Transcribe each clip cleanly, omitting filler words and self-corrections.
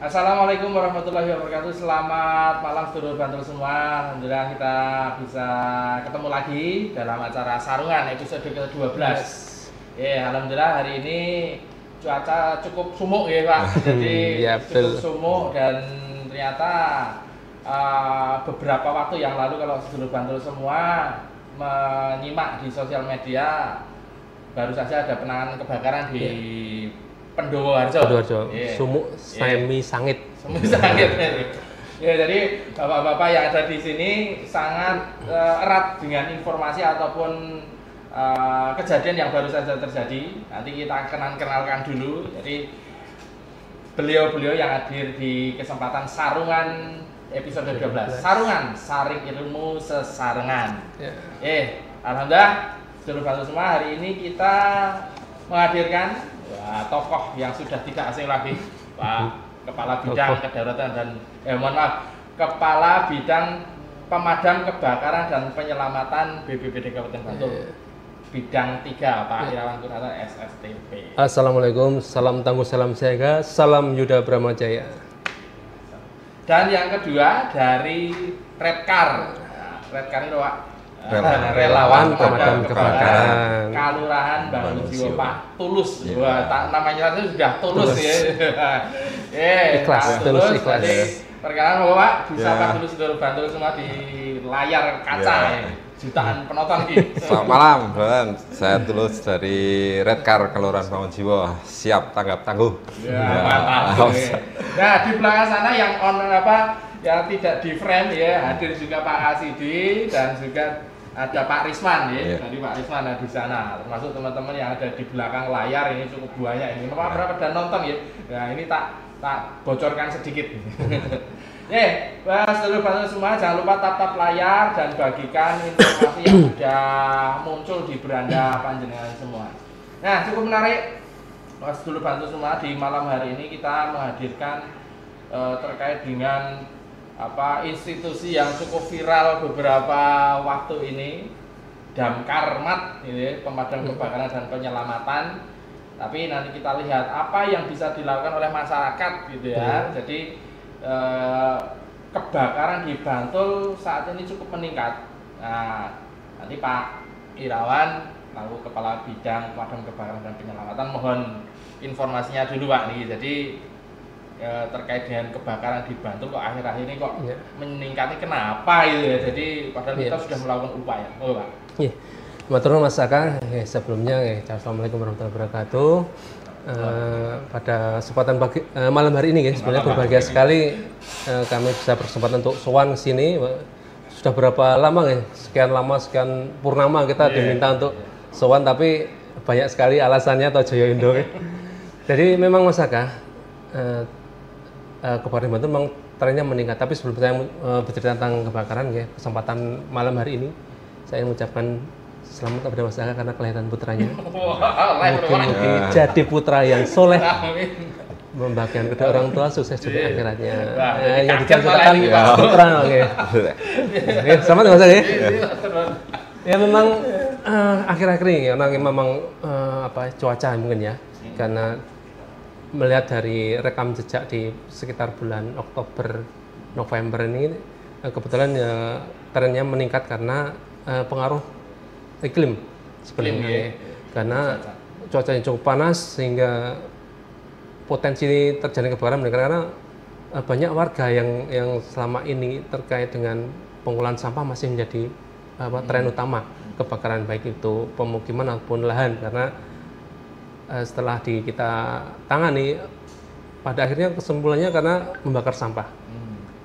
Assalamualaikum warahmatullahi wabarakatuh. Selamat malam sedulur Bantul semua. Alhamdulillah kita bisa ketemu lagi dalam acara Sarungan episode ke-12. Alhamdulillah hari ini cuaca cukup sumuk ya Pak. Jadi cukup sumuk dan ternyata beberapa waktu yang lalu kalau sedulur Bantul semua menyimak di sosial media, baru saja ada penanganan kebakaran di Pendowo Harjo. Sumuk semi sangit. Jadi bapak-bapak yang ada di sini sangat erat dengan informasi ataupun kejadian yang baru saja terjadi. Nanti kita kenalkan dulu. Jadi beliau-beliau yang hadir di kesempatan Sarungan episode 12. Sarungan, saring ilmu sesarengan. Alhamdulillah sedulur Bantul semua, hari ini kita menghadirkan tokoh yang sudah tidak asing lagi, Pak Kepala Bidang Kedaruratan dan Kepala Bidang Pemadam Kebakaran dan Penyelamatan BPBD Kabupaten Bantul. Bidang 3 Pak Irawan Kurniawan SSTP. Assalamualaikum, salam tangguh, salam siaga, salam Yuda Bramajaya. Dan yang kedua dari Redcar. Redcar itu Pak relawan pemadam kebakaran Kelurahan Bangunjiwo Pak Tulus. Namanya itu sudah tulus ya. Ikhlas, tulus ikhlas. Perkenalan Bapak, disapa dulu sedulur Bantul semua di layar kaca jutaan penonton gitu. Selamat malam, Bang. Saya Tulus dari Redcar Kelurahan Bangunjiwo. Siap tanggap tangguh. Mantap. Nah, di belakang sana yang yang tidak di frame ya, hadir juga Pak Asidi dan juga ada Pak Risman ya. Tadi Pak Risman ada di sana, termasuk teman-teman yang ada di belakang layar ini cukup banyak ini. Berapa dan nonton ya. Nah, ini tak bocorkan sedikit. Seluruh Bantul semua jangan lupa tap layar dan bagikan informasi yang sudah muncul di beranda panjenengan semua. Nah, cukup menarik seluruh Bantul semua, di malam hari ini kita menghadirkan terkait dengan institusi yang cukup viral beberapa waktu ini, Damkarmat ini, Pemadam Kebakaran dan Penyelamatan. Tapi nanti kita lihat apa yang bisa dilakukan oleh masyarakat gitu ya. Jadi kebakaran di Bantul saat ini cukup meningkat. Nah, nanti Pak Irawan lalu Kepala Bidang Pemadam Kebakaran dan Penyelamatan mohon informasinya dulu Pak nih. Jadi terkait dengan kebakaran di Bantul kok akhir-akhir ini kok meningkatnya kenapa gitu ya. Jadi padahal kita sudah melakukan upaya. Pak. Matur nuwun Mas Aka. Sebelumnya assalamualaikum warahmatullahi wabarakatuh. Pada kesempatan malam hari ini sebenarnya berbahagia sekali kami bisa berkesempatan untuk sowan ke sini. Sudah berapa lama sekian purnama kita diminta untuk sowan, tapi banyak sekali alasannya atau Jaya Indo. Jadi memang Mas Aka, kebakaran Bantul memang trennya meningkat. Tapi sebelum saya bercerita tentang kebakaran kesempatan malam hari ini saya mengucapkan selamat kepada Mas Aka karena kelahiran putranya. Mungkin jadi putra yang soleh, membahagiakan kedua orang tua, sukses di akhiratnya. Yang dicita-citakan putra. Selamat Mas Aka. Ya memang akhir-akhir ini karena memang cuaca mungkin ya, karena melihat dari rekam jejak di sekitar bulan Oktober November ini kebetulan trennya meningkat karena pengaruh iklim sebenarnya, karena cuacanya cukup panas sehingga potensi terjadi kebakaran meningkat karena banyak warga yang selama ini terkait dengan pengolahan sampah masih menjadi tren utama kebakaran, baik itu pemukiman maupun lahan. Karena setelah kita tangani pada akhirnya kesimpulannya karena membakar sampah,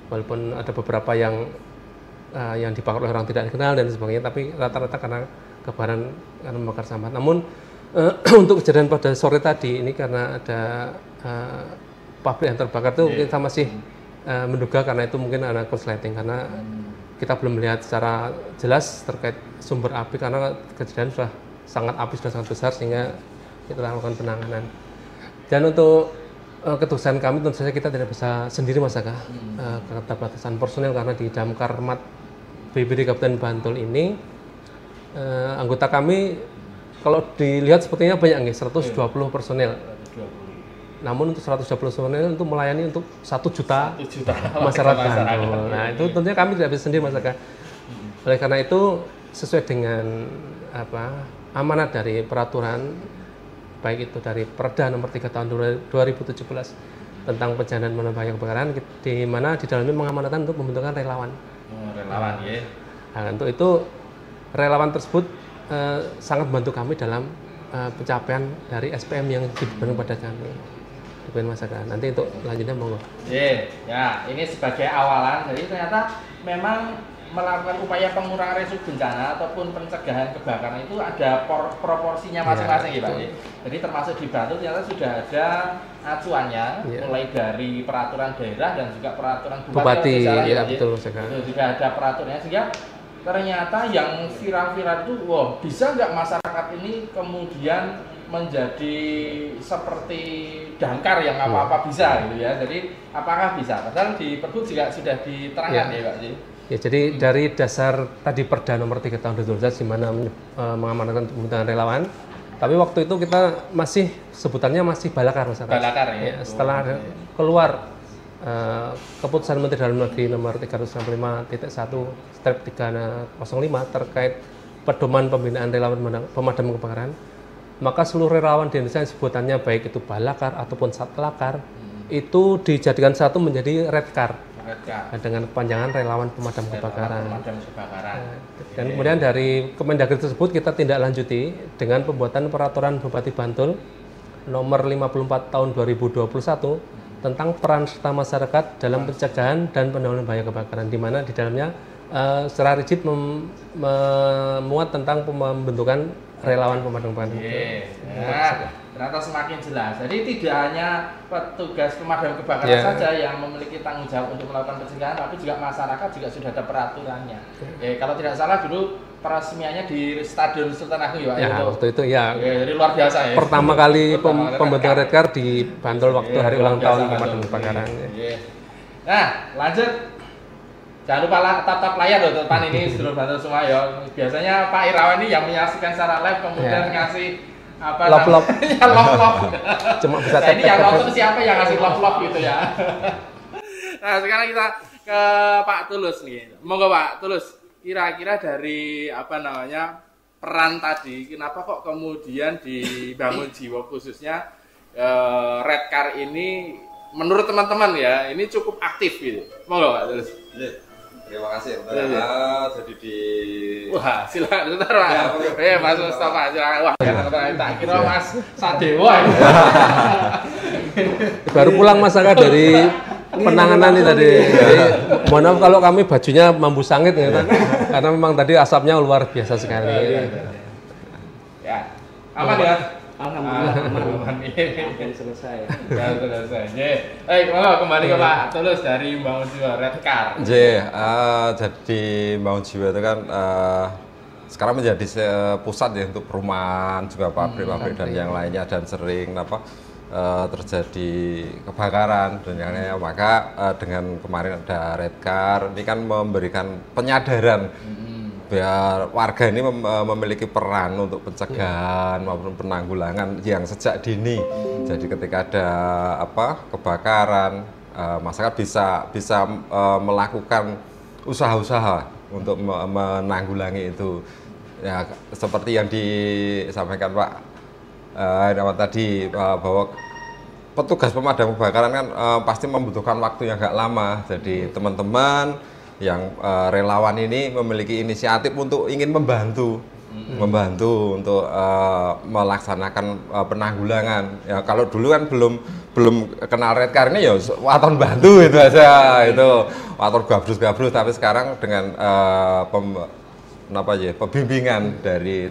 walaupun ada beberapa yang dibakar oleh orang tidak dikenal dan sebagainya, tapi rata-rata karena kebakaran karena membakar sampah. Namun untuk kejadian pada sore tadi ini karena ada pabrik yang terbakar itu kita masih menduga karena itu mungkin ada korsleting, karena kita belum melihat secara jelas terkait sumber api karena kejadian sudah api sudah sangat besar sehingga kita lakukan penanganan. Dan untuk ketugasan kami tentu saja kita tidak bisa sendiri Mas Aka, keterbatasan personel karena di Damkarmat BPBD Kabupaten Bantul ini anggota kami kalau dilihat sepertinya banyak 120 personel. namun untuk 120 personil untuk melayani untuk 1 juta, 1 juta masyarakat Bantul. Nah, itu tentunya kami tidak bisa sendiri masyarakat. Oleh karena itu sesuai dengan amanat dari peraturan baik itu dari Perda nomor 3 tahun 2017 tentang pencegahan bahaya kebakaran, di mana di dalamnya mengamanatkan untuk membentukkan relawan. Relawan ya. Nah, untuk itu relawan tersebut sangat membantu kami dalam pencapaian dari SPM yang diberikan pada kami di masyarakat. Nanti untuk lanjutnya monggo. Ya, ini sebagai awalan. Jadi ternyata memang melakukan upaya pengurangan risiko bencana ataupun pencegahan kebakaran itu ada proporsinya masing-masing ya Pak. Jadi termasuk di Bantul ternyata sudah ada acuannya mulai dari peraturan daerah dan juga peraturan bupati. Ya, betul sekali. Itu juga ada peraturannya sehingga ternyata yang viral-viral itu, wah bisa nggak masyarakat ini kemudian menjadi seperti damkar yang apa-apa bisa gitu ya. Jadi apakah bisa? Padahal di Pergub juga sudah diterangkan ya Pak. Ya, jadi dari dasar tadi Perda nomor 3 tahun 2012 di mana mengamanatkan pembentukan relawan. Tapi waktu itu kita masih sebutannya masih balakar masyarakat. Balakar ya. Setelah keluar keputusan Menteri Dalam Negeri nomor 395.1/305 terkait pedoman pembinaan relawan pemadam kebakaran, maka seluruh relawan di Indonesia yang sebutannya baik itu balakar ataupun satlakar itu dijadikan satu menjadi redkar. Dengan kepanjangan relawan pemadam kebakaran. Dan kemudian dari Kemendagri tersebut kita tindak lanjuti dengan pembuatan peraturan Bupati Bantul nomor 54 tahun 2021 tentang peran serta masyarakat dalam pencegahan dan penanggulangan bahaya kebakaran, di mana di dalamnya secara rigid memuat tentang pembentukan relawan pemadam kebakaran. Ternyata semakin jelas. Jadi tidak hanya petugas pemadam kebakaran saja yang memiliki tanggung jawab untuk melakukan pencegahan, tapi juga masyarakat juga sudah ada peraturannya. Kalau tidak salah dulu peresmiannya di Stadion Sultan Agung ya. Waktu itu ya. Jadi luar biasa ya. Pertama kali pembentukan redkar di Bantul waktu hari ulang tahun pemadam kebakaran. Nah, lanjut. Jangan lupa tatap layar loh depan ini seluruh Bantul semua ya. Biasanya Pak Irawan ini yang menyaksikan secara live kemudian ngasih love. Cuma bisa ini yang nonton siapa yang ngasih love gitu ya. Nah, sekarang kita ke Pak Tulus nih. Monggo Pak Tulus, kira-kira dari peran tadi, kenapa kok kemudian dibangun jiwa khususnya redkar ini menurut teman-teman ya, ini cukup aktif gitu. Monggo Pak Tulus. Terima kasih. Jadi di wah, silakan bentar Pak. Mas Mustafa silakan. Wah, tak kira Mas Sadewa. Baru pulang masyarakat dari penanganan ini tadi. Jadi, mohon maaf kalau kami bajunya mambu sangit ya, karena memang tadi asapnya luar biasa sekali. Ya. Aman ya? Alhamdulillah selesai. Kembali ke Pak Tulus dari Bangun Jiwa Redkar. Jadi Bangun Jiwa itu kan sekarang menjadi pusat ya untuk perumahan, juga pabrik-pabrik dan yang lainnya, dan sering terjadi kebakaran dan yang lainnya. Maka dengan kemarin ada redkar ini kan memberikan penyadaran biar warga ini memiliki peran untuk pencegahan maupun penanggulangan yang sejak dini. Jadi ketika ada kebakaran, masyarakat bisa melakukan usaha-usaha untuk menanggulangi itu. Ya, seperti yang disampaikan Pak tadi, bahwa petugas pemadam kebakaran kan pasti membutuhkan waktu yang agak lama. Jadi teman-teman yang relawan ini memiliki inisiatif untuk ingin membantu untuk melaksanakan penanggulangan. Ya, kalau dulu kan belum kenal redkar ini ya waton bantu itu aja, itu waton gabrus, tapi sekarang dengan pembimbingan dari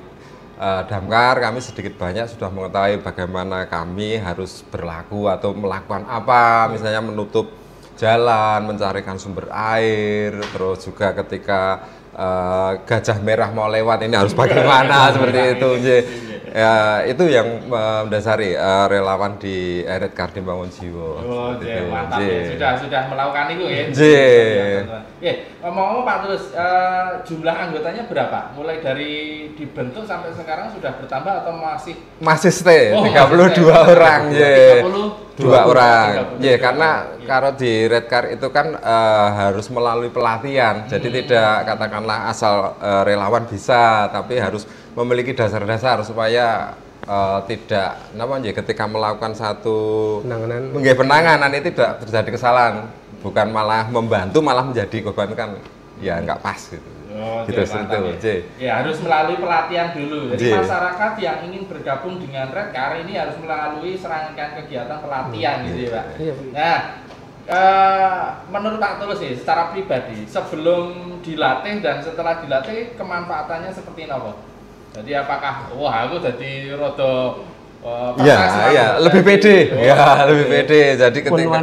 damkar, kami sedikit banyak sudah mengetahui bagaimana kami harus berlaku atau melakukan apa, misalnya menutup jalan, mencarikan sumber air, terus juga ketika gajah merah mau lewat ini harus bagaimana seperti itu. Ya, itu yang mendasari relawan di redkar di Bangun Jiwa. Mantap ya. Sudah melakukan itu ya. Ngomong-ngomong Pak Tulus, jumlah anggotanya berapa? Mulai dari dibentuk sampai sekarang sudah bertambah atau masih stay 32 orang ya. Dua orang. Ya, karena kalau di red car itu kan harus melalui pelatihan. Jadi tidak katakanlah asal relawan bisa, tapi harus memiliki dasar-dasar supaya tidak namanya ketika melakukan satu penanganan itu tidak terjadi kesalahan, bukan malah membantu malah menjadi korban kan ya nggak pas gitu. Gitu itu. Ya harus melalui pelatihan dulu. Jadi masyarakat yang ingin bergabung dengan Red Car ini harus melalui serangkaian kegiatan pelatihan gitu ya Pak. Nah, menurut Pak Tulus sih secara pribadi sebelum dilatih dan setelah dilatih kemanfaatannya seperti apa? Jadi apakah wah aku jadi rodo ya, lebih pede. Ya, lebih pede. Jadi ketika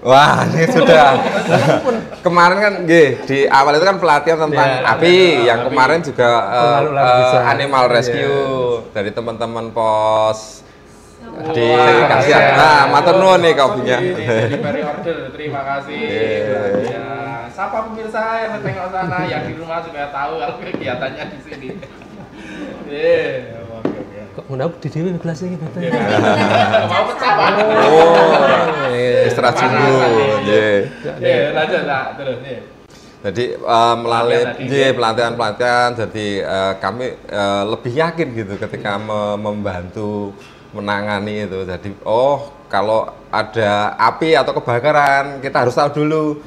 wah, ini sudah. Kemarin kan di awal itu kan pelatihan tentang api, yang kemarin juga animal rescue dari teman-teman pos di kasihan. Nah, matur nuwun nih kopinya. Jadi beri order, terima kasih. Ya, sapa pemirsa yang tengok sana yang di rumah juga tahu kalau kegiatannya di sini. Kok mendapat di dewi gelasnya gitu. Mau pecah Pak. Istirahat dulu. Lanjut Pak, terus nih. Jadi melalui pelatihan-pelatihan, jadi kami lebih yakin gitu ketika membantu menangani itu. Jadi kalau ada api atau kebakaran kita harus tahu dulu.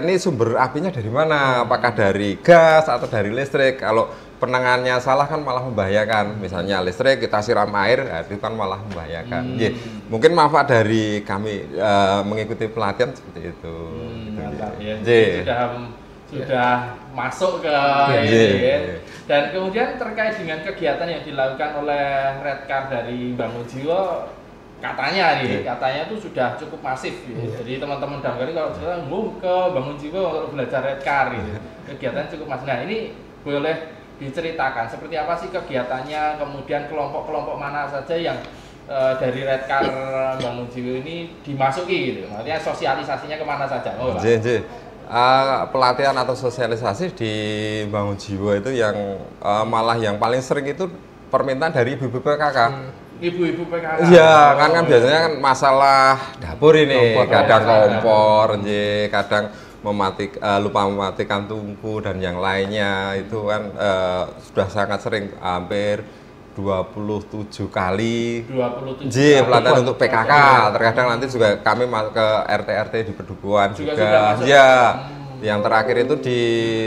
Ini sumber apinya dari mana? Apakah dari gas atau dari listrik? Kalau penanganannya salah kan malah membahayakan. Misalnya listrik kita siram air, itu kan malah membahayakan. Mungkin manfaat dari kami mengikuti pelatihan seperti itu. Sudah masuk ke ini. Dan kemudian terkait dengan kegiatan yang dilakukan oleh Red Car dari Bangun Jiwa, katanya itu sudah cukup masif gitu. Jadi teman-teman damkar kalau sekarang ke Bangun Jiwa untuk belajar Red Car gitu. Kegiatan cukup masif. Nah, ini boleh diceritakan seperti apa sih kegiatannya, kemudian kelompok-kelompok mana saja yang dari Red Car Bangun Jiwa ini dimasuki gitu. Maksudnya sosialisasinya kemana saja? Pelatihan atau sosialisasi di Bangun Jiwa itu yang malah yang paling sering itu permintaan dari ibu-ibu PKK. Ibu-ibu PKK. Iya, kan biasanya kan masalah dapur ini, kadang kompor, kadang lupa mematikan tungku dan yang lainnya itu kan sudah sangat sering, hampir 27 kali. 27 pelatihan untuk PKK. Terkadang nanti juga kami ke RT-RT di Pedukuhan juga. Ya. Yang terakhir itu di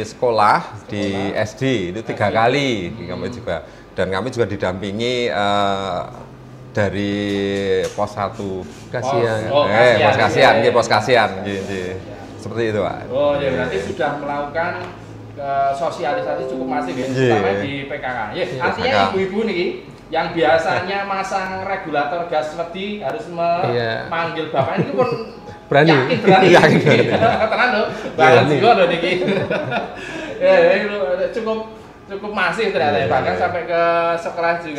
sekolah di SD itu 3 kali kami juga. Dan kami juga didampingi dari pos 1 kasihan. Pos kasihan. Seperti itu, Pak. Ya berarti sudah melakukan sosialisasi cukup masif ya, terutama di PKK. Artinya ibu-ibu nih yang biasanya masang regulator gas wedi harus memanggil bapak ini pun berani. Tenang loh, Bangun Jiwa loh niki. Cukup masif ternyata ya, bahkan sampai ke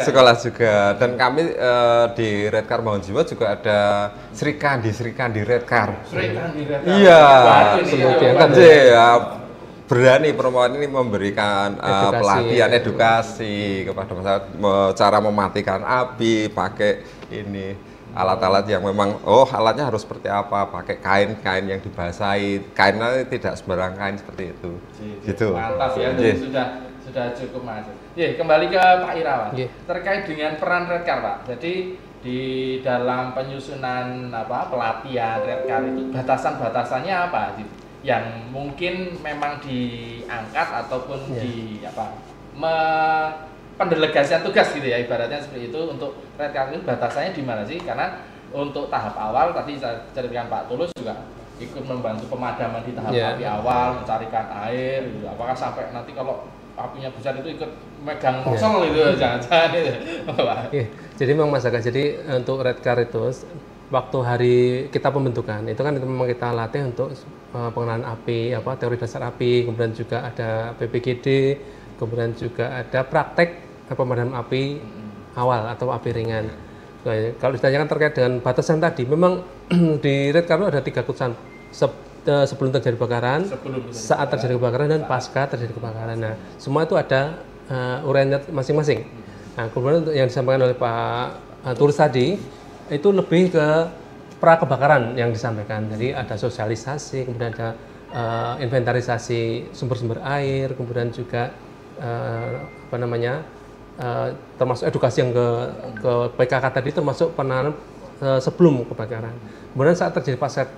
sekolah juga. Dan kami di Red Car Bangun Jiwa juga ada Srikandi Red Car. Srikandi Red Car. Iya. Berani perempuan ini memberikan pelatihan edukasi kepada masyarakat, cara mematikan api pakai ini alat-alat yang memang alatnya harus seperti apa, pakai kain yang dibasahi, kainnya tidak sembarang kain seperti itu. Gitu. Mantap ya, sudah cukup masuk. Kembali ke Pak Irawan. Terkait dengan peran Red Car, Pak. Jadi di dalam penyusunan pelatihan Red Car itu batasan-batasannya apa yang mungkin memang diangkat ataupun pendelegasian tugas gitu ya, ibaratnya seperti itu. Untuk Red Car itu batasannya di mana sih? Karena untuk tahap awal tadi saya ceritakan Pak Tulus juga ikut membantu pemadaman di tahap api awal, mencarikan air gitu. Apakah sampai nanti kalau apinya besar itu ikut megang nosol gitu, jangan-jangan itu. Jadi memang masalah. Jadi untuk Red Car itu waktu hari kita pembentukan itu kan memang kita latih untuk pengenalan api, teori dasar api, kemudian juga ada PPGD, kemudian juga ada praktek pemadaman api awal atau api ringan. Kalau ditanyakan terkait dengan batasan tadi, memang di Red Car ada 3 keputusan. Sebelum terjadi kebakaran, saat terjadi kebakaran, dan pasca terjadi kebakaran. Nah, semua itu ada uraiannya masing-masing. Nah, kemudian untuk yang disampaikan oleh Pak Tulus tadi, itu lebih ke pra kebakaran yang disampaikan. Jadi ada sosialisasi, kemudian ada inventarisasi sumber-sumber air, kemudian juga termasuk edukasi yang ke PKK tadi, termasuk penanganan sebelum kebakaran. Kemudian saat terjadi saat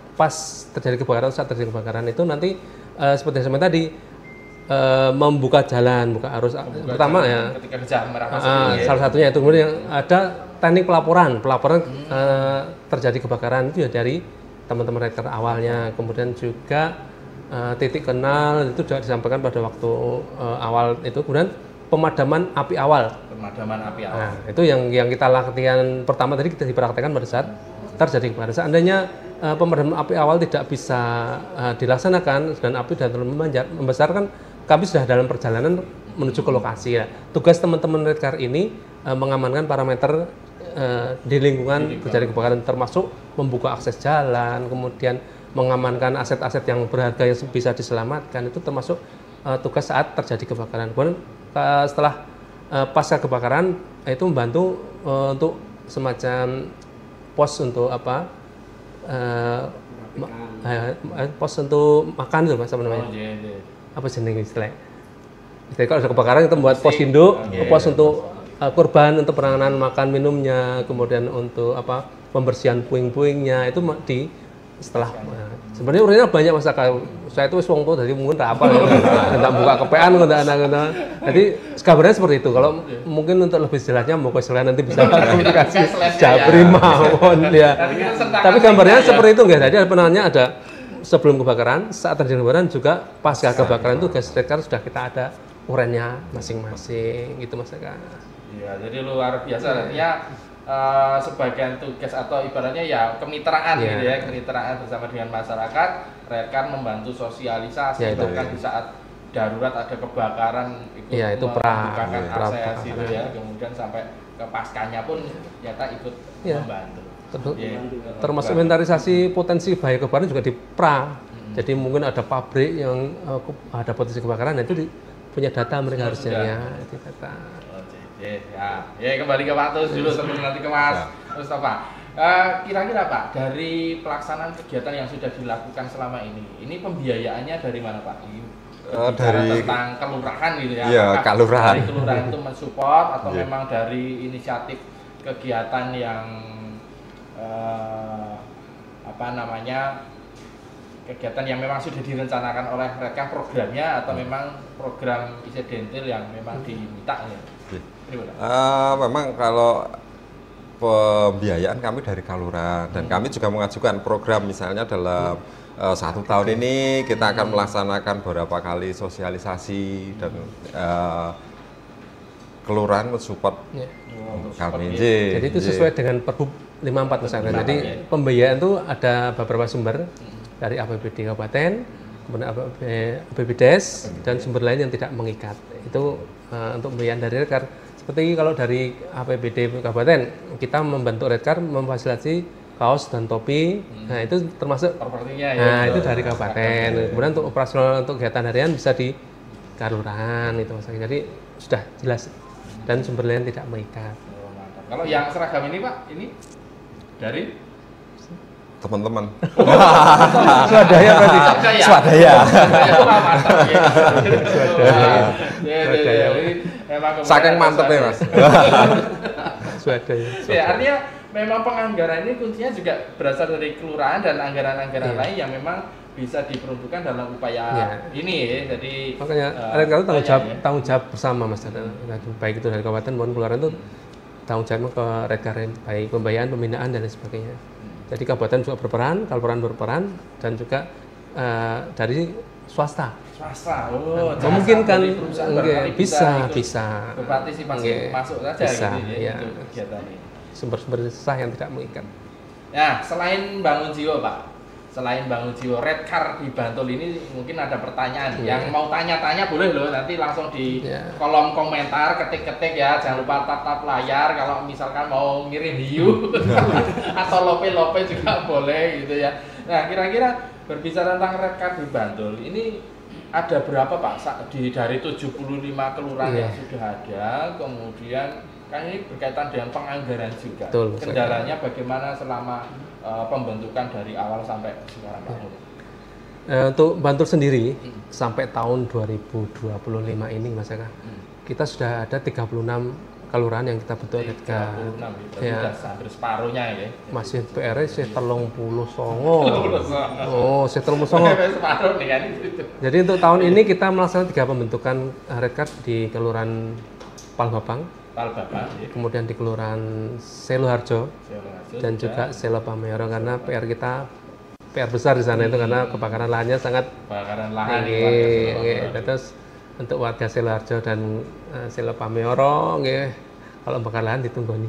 terjadi kebakaran itu nanti seperti yang tadi membuka jalan, buka arus. Pertama jalan, ya ketika kejadian merah salah satunya itu. Kemudian yang ada teknik pelaporan terjadi kebakaran itu ya dari teman-teman Redcar awalnya, kemudian juga titik kenal itu juga disampaikan pada waktu awal itu, kemudian pemadaman api awal. Nah, itu yang kita latihan pertama tadi kita dipraktekkan pada saat terjadi kebakaran. Seandainya pemadaman api awal tidak bisa dilaksanakan dan api sudah terlalu membesar, kan kami sudah dalam perjalanan menuju ke lokasi ya. Tugas teman-teman Redcar ini mengamankan parameter di lingkungan terjadi kebakaran, termasuk membuka akses jalan, kemudian mengamankan aset-aset yang berharga yang bisa diselamatkan, itu termasuk tugas saat terjadi kebakaran. Kemudian setelah pasca kebakaran itu membantu untuk semacam pos untuk pos untuk makan itu Mas, apa namanya? Apa jenis istilahnya? Jadi kalau ada kebakaran kita membuat pos induk, pos untuk korban, untuk penanganan makan minumnya, kemudian untuk pembersihan puing-puingnya itu di setelah sebenarnya urutnya banyak Mas. Saya itu wong tuh dari mungkin tak apa enggak buka kepean enggak anak-anak. Jadi kabarnya seperti itu. Kalau mungkin untuk lebih jelasnya mau kalian nanti bisa komunikasi Japri mawon ya. Tapi gambarnya seperti itu enggak. Jadi penanganannya ada sebelum kebakaran, saat terjadi kebakaran, juga pasca kebakaran itu gas Redcar sudah kita ada uraiannya masing-masing gitu Mas. Iya, jadi luar biasa ya. Sebagian tugas atau ibaratnya ya kemitraan gitu ya, kemitraan bersama dengan masyarakat. Redcar membantu sosialisasi bahkan di saat darurat ada kebakaran ikut membukakan akses itu ya, kemudian sampai ke paskanya pun ternyata ikut membantu. Termasuk inventarisasi potensi bahaya kebakaran juga di pra. Jadi mungkin ada pabrik yang ada potensi kebakaran, itu punya data mereka harusnya itu data. Ya kembali ke Pak Tus dulu sebelum nanti ke Mas Mustafa. Kira-kira Pak, dari pelaksanaan kegiatan yang sudah dilakukan selama ini pembiayaannya dari mana Pak? Dari tentang kelurahan gitu ya? Iya, kelurahan. Dari kelurahan itu mensupport atau memang dari inisiatif kegiatan yang kegiatan yang memang sudah direncanakan oleh Redcar programnya, atau memang program insidental yang memang diminta ya? Memang kalau pembiayaan kami dari kelurahan, dan kami juga mengajukan program, misalnya dalam 1 tahun ini kita akan melaksanakan beberapa kali sosialisasi, dan kelurahan mensupport untuk kami. Jadi itu sesuai dengan Perbup 54 misalnya. Jadi pembiayaan itu ada beberapa sumber dari APBD Kabupaten, kemudian APBDes, dan sumber lain yang tidak mengikat. Itu untuk pembiayaan dari Redcar. Seperti kalau dari APBD Kabupaten, kita membantu Redcar memfasilitasi kaos dan topi. Nah, itu termasuk itu dari Kabupaten. Kemudian untuk operasional untuk kegiatan harian bisa di kelurahan itu Mas. Jadi sudah jelas dan sumber lain tidak mengikat. Kalau yang seragam ini Pak, ini dari teman-teman. Swadaya berarti. Swadaya. Saking mantepnya Mas. Swadaya. Ya, artinya memang penganggaran ini kuncinya juga berasal dari kelurahan dan anggaran-anggaran lain yang memang bisa diperuntukkan dalam upaya ini ya. Jadi makanya Redcar itu tanggung jawab bersama Mas. Baik itu dari kabupaten maupun kelurahan itu tanggung jawab ke Redcar, baik pembiayaan, pembinaan dan lain sebagainya. Jadi kabupaten juga berperan, kelurahan berperan, dan juga dari swasta. Memungkinkan bisa berpartisipasi masuk saja bisa, gitu ya, untuk kegiatan ini. Sumber-sumber sah yang tidak mengikat. Nah, selain bangun jiwa Pak, selain bangun jiwa Redcar di Bantul ini, mungkin ada pertanyaan yang mau tanya-tanya boleh loh, nanti langsung di kolom komentar, ketik-ketik ya, jangan lupa tap layar kalau misalkan mau ngirim hiu atau lope-lope juga boleh gitu ya. Nah, kira-kira berbicara tentang Redcar di Bantul ini ada berapa Pak dari 75 kelurahan yang sudah ada, kemudian kan ini berkaitan dengan penganggaran juga. Betul, Kendalanya bagaimana selama pembentukan dari awal sampai sekarang Pak Nur? Untuk Bantul sendiri sampai tahun 2025 ini Mas Eka, kita sudah ada 36 kelurahan yang kita bentuk Redcar. 36 ya. Hampir separuhnya ya. Masih PR sih 30 songo. Oh, sih 30 songo. Separuh nih kan itu. Jadi untuk tahun ini kita melaksanakan 3 pembentukan Redcar di Kelurahan Palbabang, kemudian di Kelurahan Seloharjo, dan juga Selo Pameoro, karena PR besar di sana itu karena kebakaran lahannya sangat tinggi. Terus untuk warga Seloharjo dan Selo Pameoro, kalau bakar lahan ditunggoni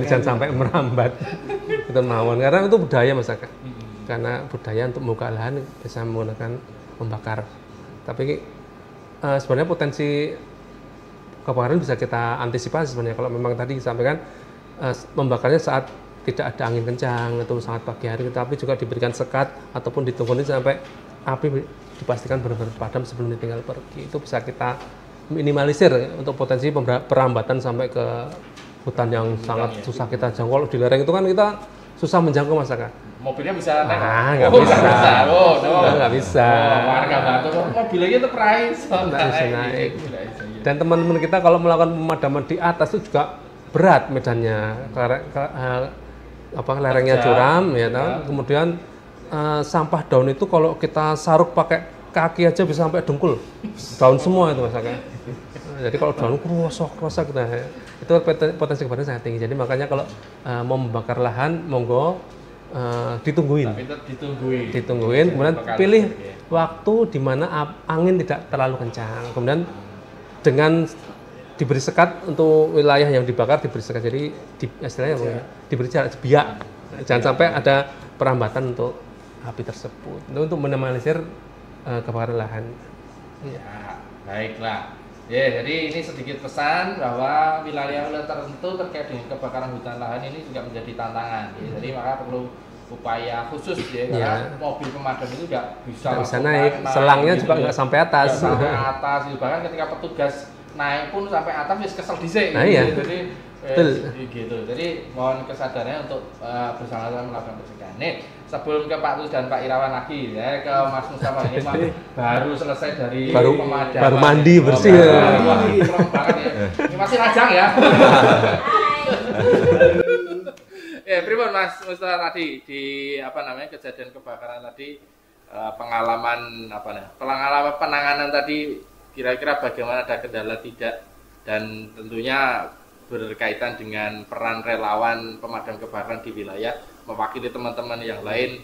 jangan sampai merambat itu mawon, karena itu budaya masyarakat. Karena budaya untuk membuka lahan bisa menggunakan membakar. Tapi sebenarnya potensi kebakaran bisa kita antisipasi sebenarnya kalau memang tadi disampaikan membakarnya saat tidak ada angin kencang atau sangat pagi hari, tapi juga diberikan sekat ataupun ditunggu sampai api dipastikan benar-benar padam sebelum ditinggal pergi. Itu bisa kita minimalisir untuk potensi perambatan sampai ke hutan yang sangat susah kita jangkau. Kalau di lereng itu kan kita susah menjangkau masyarakat. Mobilnya bisa naik? Nggak bisa. Nggak bisa. Warga Batu mobilnya itu price. Nggak bisa naik. Dan teman-teman kita kalau melakukan pemadaman di atas itu juga berat medannya. Lerengnya curam, ya kan. Kemudian sampah daun itu kalau kita saruk pakai kaki aja bisa sampai dengkul. Daun semua itu masyarakat. Jadi kalau daun kerosok kita, itu potensi kebakaran sangat tinggi. Jadi makanya kalau mau membakar lahan, monggo ditungguin. Ditungguin, kemudian pilih waktu di mana angin tidak terlalu kencang. Kemudian dengan diberi sekat untuk wilayah yang dibakar, diberi sekat, jadi istilahnya diberi jarak biak, jangan sampai ada perambatan untuk api tersebut. Itu untuk minimalisir kebakaran lahan. Ya, baiklah. Ya, jadi ini sedikit pesan bahwa wilayah-wilayah tertentu terkait dengan kebakaran hutan lahan ini juga menjadi tantangan. Ya, jadi maka perlu upaya khusus ya, karena mobil pemadam itu nggak bisa naik, selangnya juga nggak sampai atas. Sampai atas, bahkan ketika petugas naik pun sampai atas wis kesel dhisik. Iya. Jadi gitu. Jadi mohon kesadarannya untuk bersama-sama melakukan pencegahan. Nih, sebelum ke Pak Tus dan Pak Irawan lagi, ya ke Mas Mustafa ini baru selesai dari pemadaman. Baru mandi bersih. Keren banget ya. Ini masih lajang ya. Pripun Mas Mustafa tadi di kejadian kebakaran tadi, pengalaman penanganan tadi kira-kira bagaimana, ada kendala tidak, dan tentunya berkaitan dengan peran relawan pemadam kebakaran di wilayah mewakili teman-teman yang lain,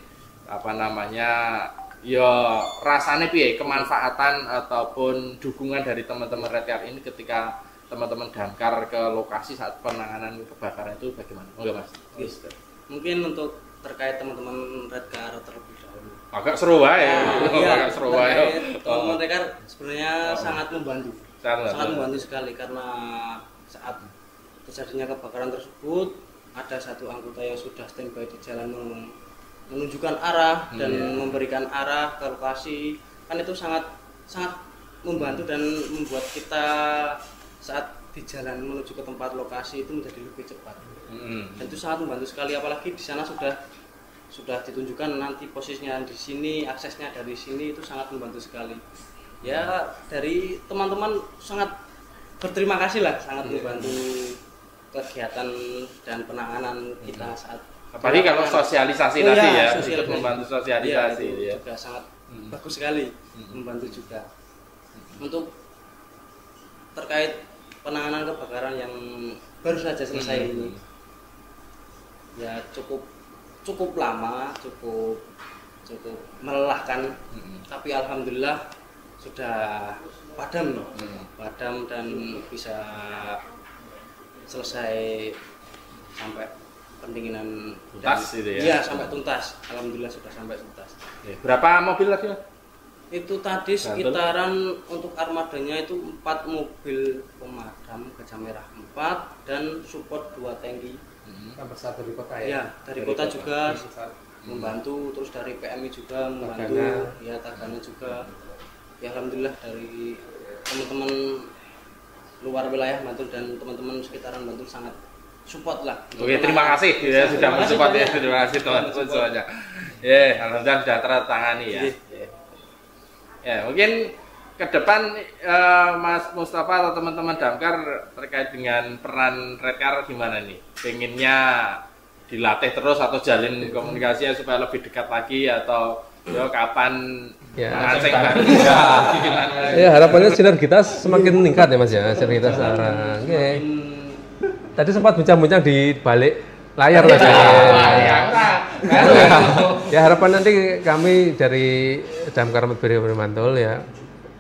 rasanya piye kemanfaatan ataupun dukungan dari teman-teman Redcar ini ketika teman-teman damkar ke lokasi saat penanganan kebakaran itu bagaimana? Enggak Mas? Yes. Mungkin untuk terkait teman-teman Redcar terlebih dahulu. Agak seru ya. Agak seru ya. Teman-teman Redcar sebenarnya sangat membantu. Sangat membantu sekali, karena saat terjadinya kebakaran tersebut ada satu anggota yang sudah standby di jalan menunjukkan arah dan memberikan arah ke lokasi. Kan itu sangat membantu dan membuat kita saat di jalan menuju ke tempat lokasi itu menjadi lebih cepat. Dan itu sangat membantu sekali, apalagi di sana sudah ditunjukkan nanti posisinya di sini, aksesnya dari sini, itu sangat membantu sekali. Ya, dari teman-teman sangat berterima kasih lah, sangat membantu kegiatan dan penanganan kita saat. Apalagi kalau sosialisasi tadi ya, ikut membantu sosialisasi ya. Juga sangat bagus sekali, membantu juga. Untuk terkait penanganan kebakaran yang baru saja selesai ini, ya cukup lama, cukup melelahkan, tapi alhamdulillah sudah padam dan bisa selesai sampai pendinginan tuntas itu ya? Iya, sampai tuntas, alhamdulillah sudah sampai tuntas. Berapa mobil lagi? Itu tadi sekitaran untuk armadanya itu 4 mobil pemadam gajah merah 4 dan support 2 tangki. Besar dari kota ya? Ya, dari kota juga membantu, terus dari PMI juga membantu, ya Tagana juga. Ya alhamdulillah dari teman-teman luar wilayah Bantul dan teman-teman sekitaran Bantul sangat support lah. Oke, terima kasih ya sudah mensupport ya. Terima kasih teman-teman semuanya. Ya, alhamdulillah sudah tertangani ya. Ya, mungkin ke depan Mas Mustafa atau teman-teman Damkar terkait dengan peran Redcar gimana nih? Pengennya dilatih terus atau jalin komunikasinya supaya lebih dekat lagi atau kapan mengaceng baru? Ya harapannya sinergitas semakin meningkat ya Mas ya, sinergitas sekarang. Tadi sempat bincang-bincang di balik layar Mas ya. Harapan nanti kami dari Damkar Medberi Bantul ya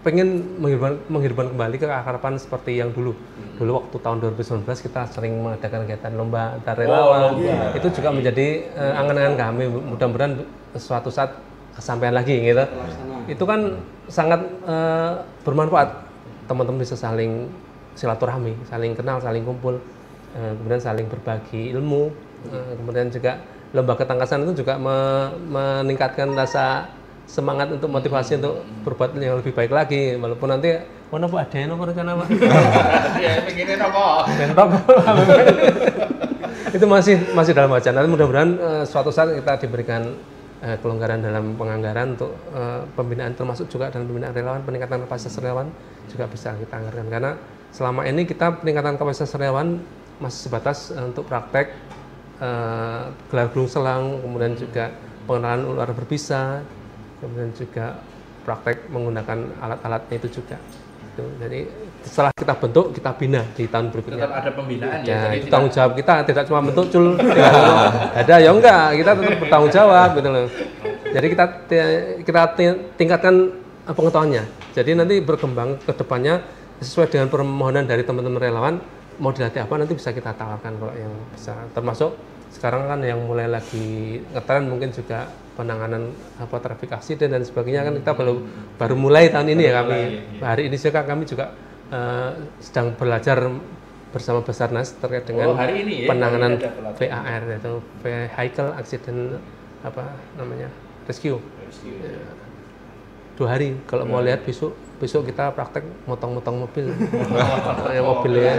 pengen menghidupkan kembali ke harapan seperti yang dulu. Dulu waktu tahun 2019 kita sering mengadakan kegiatan lomba antar relawan. Itu juga menjadi angan-angan kami. Mudah-mudahan suatu saat kesampaian lagi gitu. Itu kan sangat bermanfaat. Teman-teman bisa saling silaturahmi, saling kenal, saling kumpul, kemudian saling berbagi ilmu. Kemudian juga lomba ketangkasan itu juga meningkatkan rasa semangat untuk motivasi untuk berbuat yang lebih baik lagi, walaupun nanti mana Pak ada nomor rencana Pak? Ya pengennya apa? Itu masih dalam wacana. Mudah-mudahan suatu saat kita diberikan kelonggaran dalam penganggaran untuk pembinaan, termasuk juga dalam pembinaan relawan, peningkatan kapasitas relawan juga bisa kita anggarkan, karena selama ini kita peningkatan kapasitas relawan masih sebatas untuk praktek gelar gunung selang, kemudian juga pengenalan ular berbisa, kemudian juga praktek menggunakan alat-alatnya itu juga. Jadi setelah kita bentuk, kita bina di tahun berikutnya. Tetap ada pembinaan ya. Itu tanggung jawab kita, tidak cuma bentuk cul. Ada ya enggak, kita tetap bertanggung jawab gitu loh. Jadi kita tingkatkan pengetahuannya. Jadi nanti berkembang ke depannya sesuai dengan permohonan dari teman-teman relawan, mau dilatih apa nanti bisa kita tawarkan kalau yang bisa. Termasuk sekarang kan yang mulai lagi ngetren mungkin juga penanganan traffic accident dan sebagainya, kan kita baru mulai tahun ini ya kami. Hari ini juga kami juga sedang belajar bersama Basarnas terkait dengan penanganan VAR, yaitu Vehicle Accident Rescue. 2 hari kalau mau lihat besok kita praktek motong-motong mobil. Mobilnya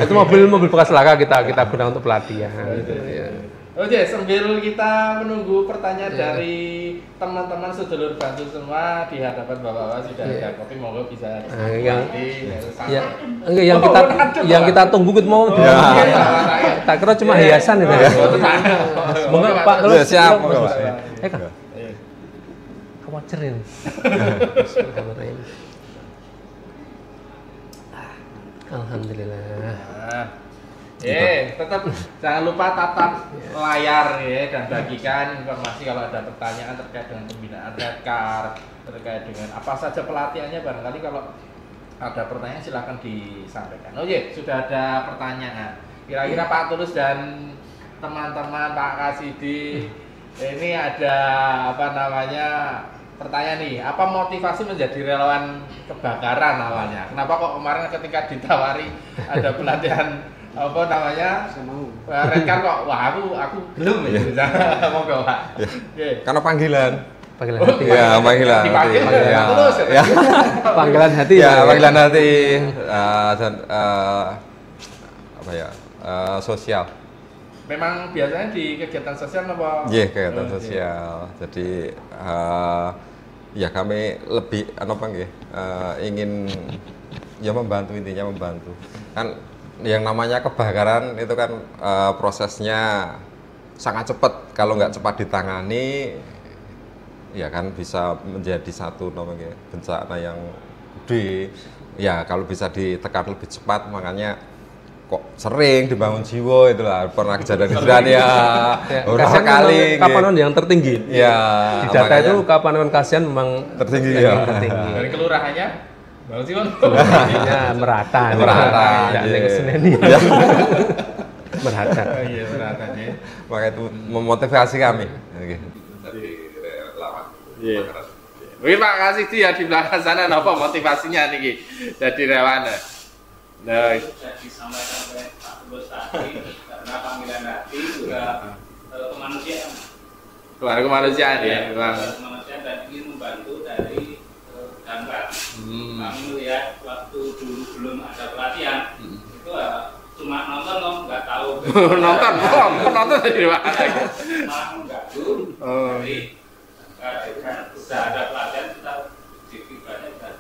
itu mobil bekas laka kita gunakan untuk pelatihan gitu ya. Oke, sambil kita menunggu pertanyaan dari teman-teman sedulur Bantul semua di hadapan Bapak-bapak sudah ada kopi, monggo bisa yang kita tunggu gitu mau. Tak kira cuma hiasan itu. Semoga Pak terus siap. Khawatir ini. Alhamdulillah. Tetap jangan lupa tatap layar ya, dan bagikan informasi kalau ada pertanyaan terkait dengan pembinaan Redcar, terkait dengan apa saja pelatihannya, barangkali kalau ada pertanyaan silahkan disampaikan. Sudah ada pertanyaan. Kira-kira Pak Tulus dan teman-teman Pak Kasidi ini ada pertanyaan nih, apa motivasi menjadi relawan kebakaran awalnya? Kenapa kok kemarin ketika ditawari ada pelatihan Redcar kok aku belum ya. Monggo Pak. Karena panggilan hati. Ya, panggilan hati. Panggilan hati. Ya, panggilan hati dan sosial. Memang biasanya di kegiatan sosial apa? Iya, kegiatan sosial. Jadi ya kami lebih ingin ya membantu, intinya membantu. Kan yang namanya kebakaran itu kan prosesnya sangat cepat. Kalau nggak cepat ditangani, ya kan bisa menjadi satu bencana yang gede. Ya kalau bisa ditekan lebih cepat, makanya kok sering dibangun jiwa itulah, pernah kejadian ya beberapa kali. Kapanon yang tertinggi. Ya. Di data itu Kapanon Kasihan memang tertinggi ya. Dari kelurahannya bangun jiwa. Ya merata. Tidak ada kesenian. Merata. Iya merata ya. Maka itu memotivasi kami. Iya. Mungkin Pak Kasidi ya di belakang sana apa motivasinya nih jadi relawan? Nah, sudah disampaikan oleh Pak Tulus tadi, karena panggilan hati juga kemanusiaan. Kemanusiaan ya, kemanusiaan dan ingin membantu dari Damkar. Kamu ya waktu dulu belum ada pelatihan itu cuma nonton kok nggak tahu. nonton dari mana? Malah mengganggu. Jadi sudah ada pelatihan kita di FIBA-nya sudah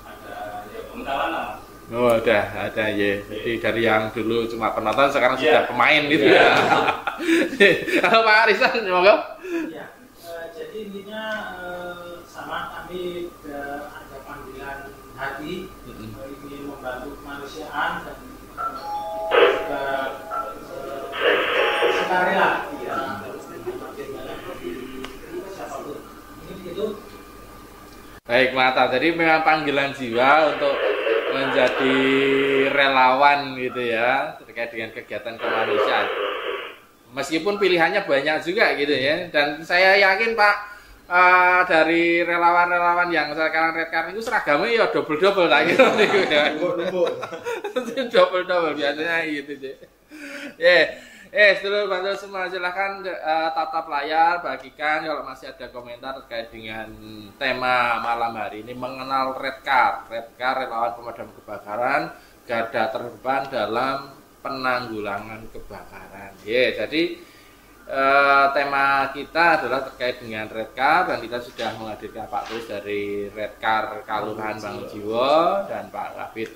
ada ya pengetahuan lah. Oh, udah ada ya. Jadi dari yang dulu cuma penonton sekarang sudah pemain gitu ya. Halo Pak Arisan, semoga. Ya, jadi intinya sama kami ada panggilan hati ingin membantu kemanusiaan dan juga sukarela ya siapapun ini itu. Baik Mata, jadi memang panggilan jiwa untuk menjadi relawan gitu ya terkait dengan kegiatan kemanusiaan. Meskipun pilihannya banyak juga gitu ya, dan saya yakin Pak dari relawan-relawan yang sekarang Redcar itu seragamnya ya double-double lah gitu ya. Double-double biasanya gitu deh. Seluruh bantu semua silahkan tatap layar, bagikan kalau masih ada komentar terkait dengan tema malam hari ini mengenal Redcar relawan pemadam kebakaran garda terdepan dalam penanggulangan kebakaran. Jadi tema kita adalah terkait dengan Redcar dan kita sudah menghadirkan Pak Tulis dari Redcar Kalurahan Bangunjiwo dan Pak Kabid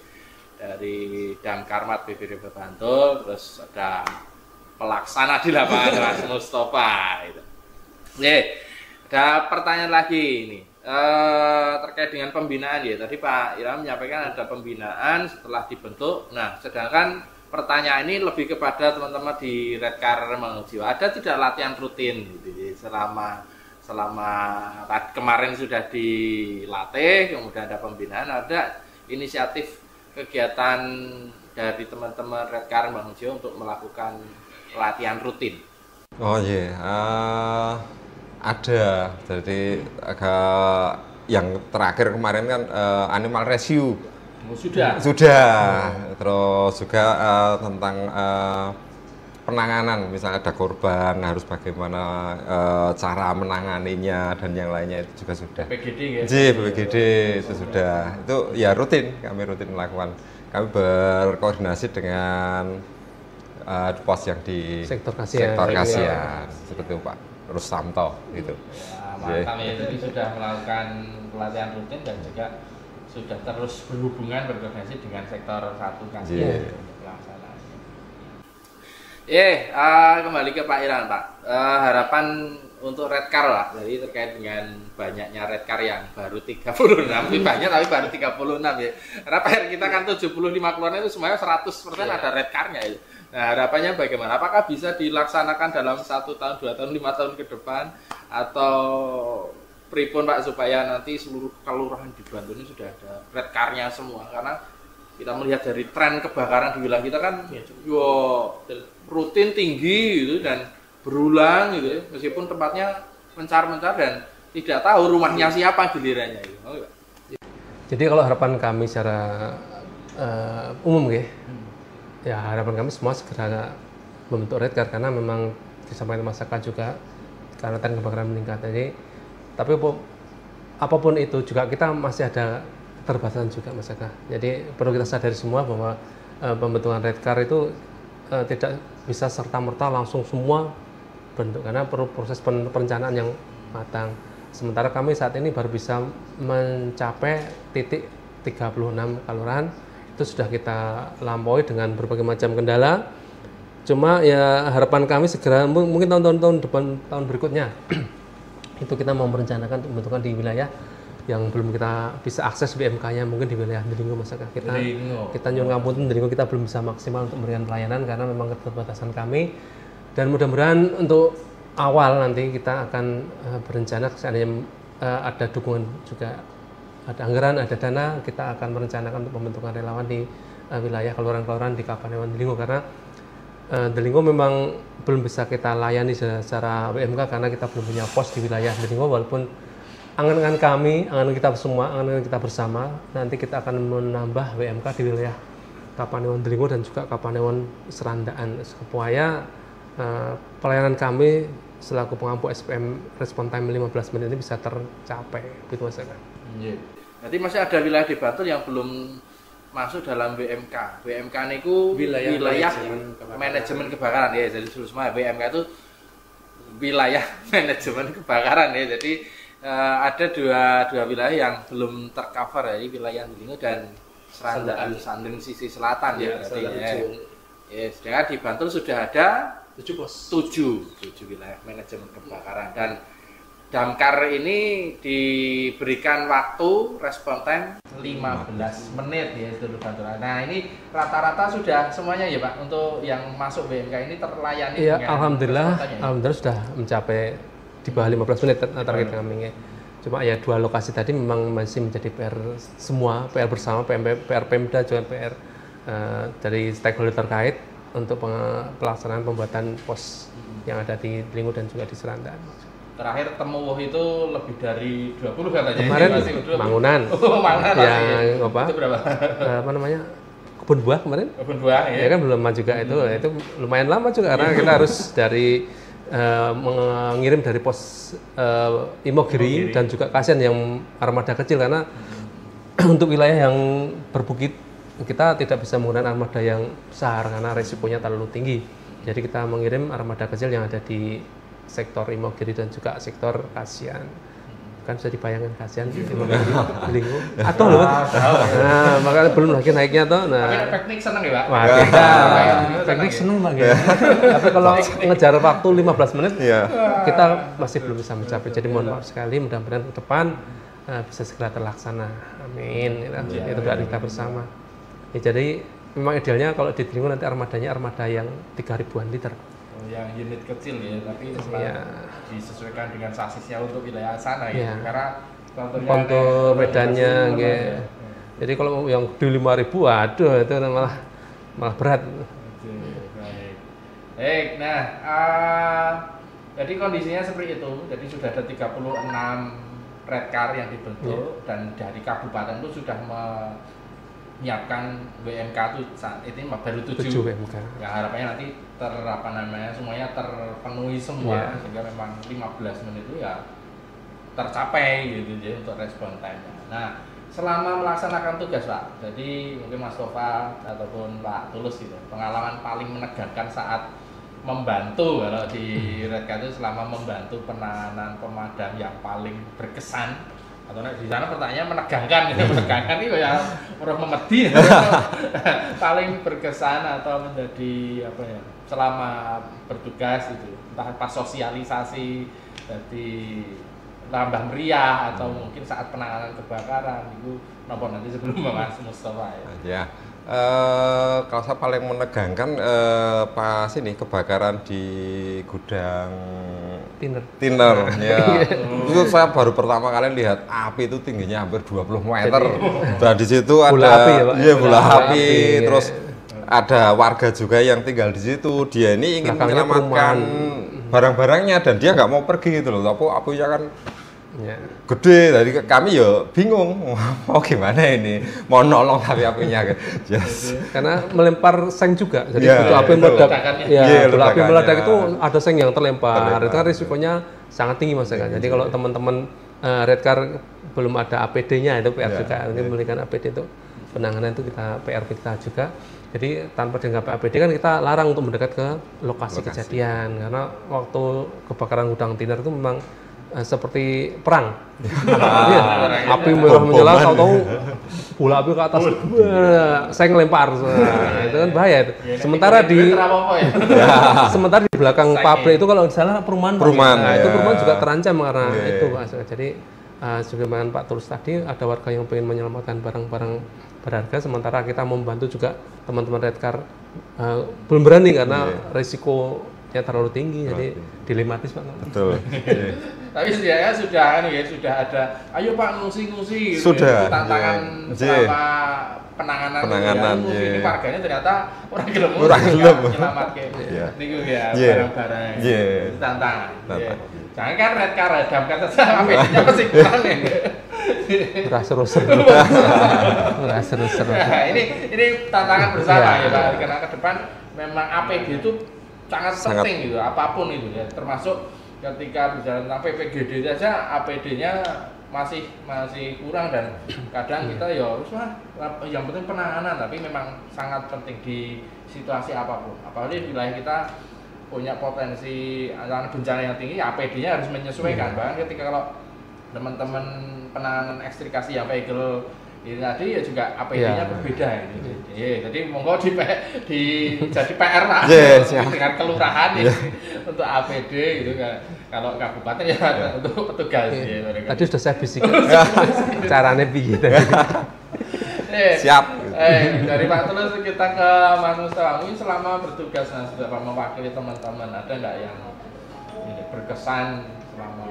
dari Damkarmat BPD Bantul, terus ada pelaksana di lapangan Mas Mustafa itu. Ada pertanyaan lagi ini terkait dengan pembinaan ya. Tadi Pak Ilham menyampaikan ada pembinaan setelah dibentuk. Nah, sedangkan pertanyaan ini lebih kepada teman-teman di Redcar Bangunjiwo. Ada tidak latihan rutin gitu, selama kemarin sudah dilatih, kemudian ada pembinaan, ada inisiatif kegiatan dari teman-teman Redcar Bangunjiwo untuk melakukan latihan rutin. Oh iya, ada. Jadi agak yang terakhir kemarin kan animal rescue. Sudah. Terus juga tentang penanganan, misalnya ada korban harus bagaimana cara menanganinya dan yang lainnya itu juga sudah. PGD ya. PGD itu sudah. Itu ya kami rutin melakukan. Kami berkoordinasi dengan pos yang di sektor Kasihan seperti itu Pak Rusamto gitu. Mantap ya, jadi sudah melakukan pelatihan rutin dan juga sudah terus berhubungan berkoordinasi dengan sektor 1 Kasihan untuk pelaksanaan. Kembali ke Pak Iran Pak. Harapan untuk Redcar lah, jadi terkait dengan banyaknya Redcar yang baru 36, banyak tapi baru 36 ya. Harapan kita kan 75 keluarga itu semuanya 100% ada Redcarnya itu. Nah, harapannya bagaimana? Apakah bisa dilaksanakan dalam 1 tahun, 2 tahun, 5 tahun ke depan, atau pripun Pak supaya nanti seluruh kelurahan di Bantul ini sudah ada Redcar-nya semua? Karena kita melihat dari tren kebakaran di wilayah kita kan rutin tinggi gitu dan berulang gitu ya, meskipun tempatnya mencar-mencar dan tidak tahu rumahnya siapa gilirannya gitu. Jadi kalau harapan kami secara umum ya harapan kami semua segera membentuk Redcar karena memang disampaikan masyarakat juga karena tren kebakaran meningkat ini. Tapi apapun itu juga kita masih ada keterbatasan juga masyarakat. Jadi perlu kita sadari semua bahwa pembentukan Redcar itu tidak bisa serta-merta langsung semua bentuk karena perlu proses perencanaan yang matang. Sementara kami saat ini baru bisa mencapai titik 36 kelurahan. Itu sudah kita lampaui dengan berbagai macam kendala. Cuma ya harapan kami segera mungkin tahun depan, tahun berikutnya itu kita mau merencanakan untuk pembentukan di wilayah yang belum kita bisa akses BMK-nya, mungkin di wilayah Delingo masyarakat kita nyuwun ngapunten Delingo kita belum bisa maksimal untuk memberikan pelayanan karena memang keterbatasan kami. Dan mudah-mudahan untuk awal nanti kita akan berencana seandainya ada dukungan juga, ada anggaran, ada dana, kita akan merencanakan untuk pembentukan relawan di wilayah kelurahan-kelurahan di Kapanewon Delingo karena Delingo memang belum bisa kita layani secara BMK karena kita belum punya pos di wilayah Delingo, walaupun angan-angan kami, angan kita semua, angan kita bersama nanti kita akan menambah BMK di wilayah Kapanewon Delingo dan juga Kapanewon Serandaan supaya pelayanan kami selaku pengampu SPM respon time 15 menit ini bisa tercapai gitu Mas. Jadi masih ada wilayah di Bantul yang belum masuk dalam WMK. WMK niku wilayah manajemen kebakaran ya. Jadi semua WMK itu wilayah manajemen kebakaran ya. Jadi ada dua wilayah yang belum tercover ya, wilayah Delingo dan Sandeng sisi selatan ya. Ya, sedangkan di Bantul sudah ada 7 wilayah manajemen kebakaran, dan Damkar ini diberikan waktu respon time 15 menit ya seluruh Bantul. Nah ini rata-rata sudah semuanya ya Pak untuk yang masuk BMK ini terlayani. Iya, alhamdulillah sudah mencapai di bawah 15 menit target kami ya. Cuma ya 2 lokasi tadi memang masih menjadi PR semua, PR bersama, PR Pemda juga PR dari stakeholder terkait untuk pelaksanaan pembuatan pos yang ada di Delingo dan juga di Serantan. Terakhir Temuwuh itu lebih dari 20 katanya. Kemarin bangunan. Bangunan yang apa? Itu berapa? Apa namanya? Kebun buah kemarin? Kebun buah ya. Ya kan belum lama juga itu lumayan lama juga karena kita harus dari mengirim dari pos Imogiri dan juga Kasian yang armada kecil karena untuk wilayah yang berbukit kita tidak bisa menggunakan armada yang besar karena resikonya terlalu tinggi. Jadi kita mengirim armada kecil yang ada di sektor Imogiri dan juga sektor Kasian. Kan bisa dibayangkan Kasian di Imogiri, Delingo. Atau loh. Nah, makanya belum lagi naiknya tuh. Nah, tapi teknik seneng ya, Pak? Wah, teknik seneng Pak. Tapi kalau ngejar waktu 15 menit, kita masih belum bisa mencapai. Jadi mohon maaf sekali, mudah-mudahan ke depan bisa segera terlaksana. Amin. Itu doa kita bersama. Ya, jadi memang idealnya kalau di Delingo nanti armadanya armada yang 3.000-an liter. Yang unit kecil ya, tapi disesuaikan dengan sasisnya untuk wilayah sana ya. Karena kontur medannya ya. Jadi kalau yang di 5.000, waduh itu malah berat. Baik. Nah, jadi kondisinya seperti itu. Jadi sudah ada 36 red car yang dibentuk dan dari kabupaten itu sudah menyiapkan WMK itu saat ini baru 7 WMK. Ya harapannya nanti semuanya terpenuhi semua sehingga memang 15 menit itu ya tercapai gitu ya untuk respon time-nya. Nah, selama melaksanakan tugas Pak, jadi mungkin Mas Tova ataupun Pak Tulus gitu, pengalaman paling menegangkan saat membantu kalau di Red Car itu selama membantu penanganan pemadam yang paling berkesan, atau di sana pertanyaannya menegangkan gitu. Menegangkan itu ya orang memedi paling berkesan atau menjadi apa ya selama bertugas itu, entah pas sosialisasi jadi tambah meriah atau mungkin saat penanganan kebakaran itu nopo nanti sebelum Mas Mustafa ya. Kalau saya paling menegangkan pas ini kebakaran di gudang thinner ya. Itu saya baru pertama kali lihat api itu tingginya hampir 20 meter. Dan di situ ada bola api, terus ada warga juga yang tinggal di situ. Dia ini ingin menyelamatkan barang-barangnya dan dia nggak mau pergi gitu loh. Tapi apinya kan gede, jadi kami ya bingung mau gimana ini, mau nolong tapi apinya karena melempar seng juga, jadi begitu api meledak, bola api meledak itu ada seng yang terlempar. Itu kan risikonya sangat tinggi Mas kan. Jadi kalau teman-teman Red Car belum ada APD-nya itu PR juga, ini memberikan APD itu penanganan itu PR kita juga. Jadi tanpa dilengkapi APD kan kita larang untuk mendekat ke lokasi kejadian karena waktu kebakaran gudang thinner itu memang seperti perang. Api merah menyala, tahu-tahu bola api ke atas, saya ngelempar. Itu kan bahaya itu. Sementara di belakang pabrik itu kalau salah perumahan. Nah, itu perumahan juga terancam karena itu Pak. Jadi sebagaimana Pak Tulus tadi, ada warga yang ingin menyelamatkan barang-barang berharga, sementara kita membantu juga teman-teman Red Car belum berani karena risikonya terlalu tinggi, jadi dilematis Pak. Betul. Tapi setidaknya sudah ada, ayo Pak ngungsi sudah tantangan selama penanganan ini warganya ternyata orang gelem menyelamatkan niku ya barang-barang tantangan. Jangan kan Red Car damkar saja APD-nya masih kurang ya. Seru-seru. Ini tantangan bersama ya Pak, karena ke depan memang APD itu sangat penting gitu, apapun itu ya, termasuk ketika bicara tentang PPGD saja APD-nya masih kurang, dan kadang kita ya harus yang penting penanganan, tapi memang sangat penting di situasi apapun. Apalagi wilayah kita punya potensi bencana yang tinggi, APD-nya harus menyesuaikan. Bahkan ketika kalau teman-teman penanganan ekstrikasi yang vehicle ini tadi ya juga APD-nya berbeda gitu. Jadi monggo jadi PR lah dengan kelurahan untuk APD gitu kan. Kalau kabupaten ya untuk petugas ya. Tadi sudah saya bisikan caranya begitu. Siap. Dari Pak Tulus kita ke Mas Mustafa. Mungkin selama bertugas sudah mewakili teman-teman, ada nggak yang berkesan selama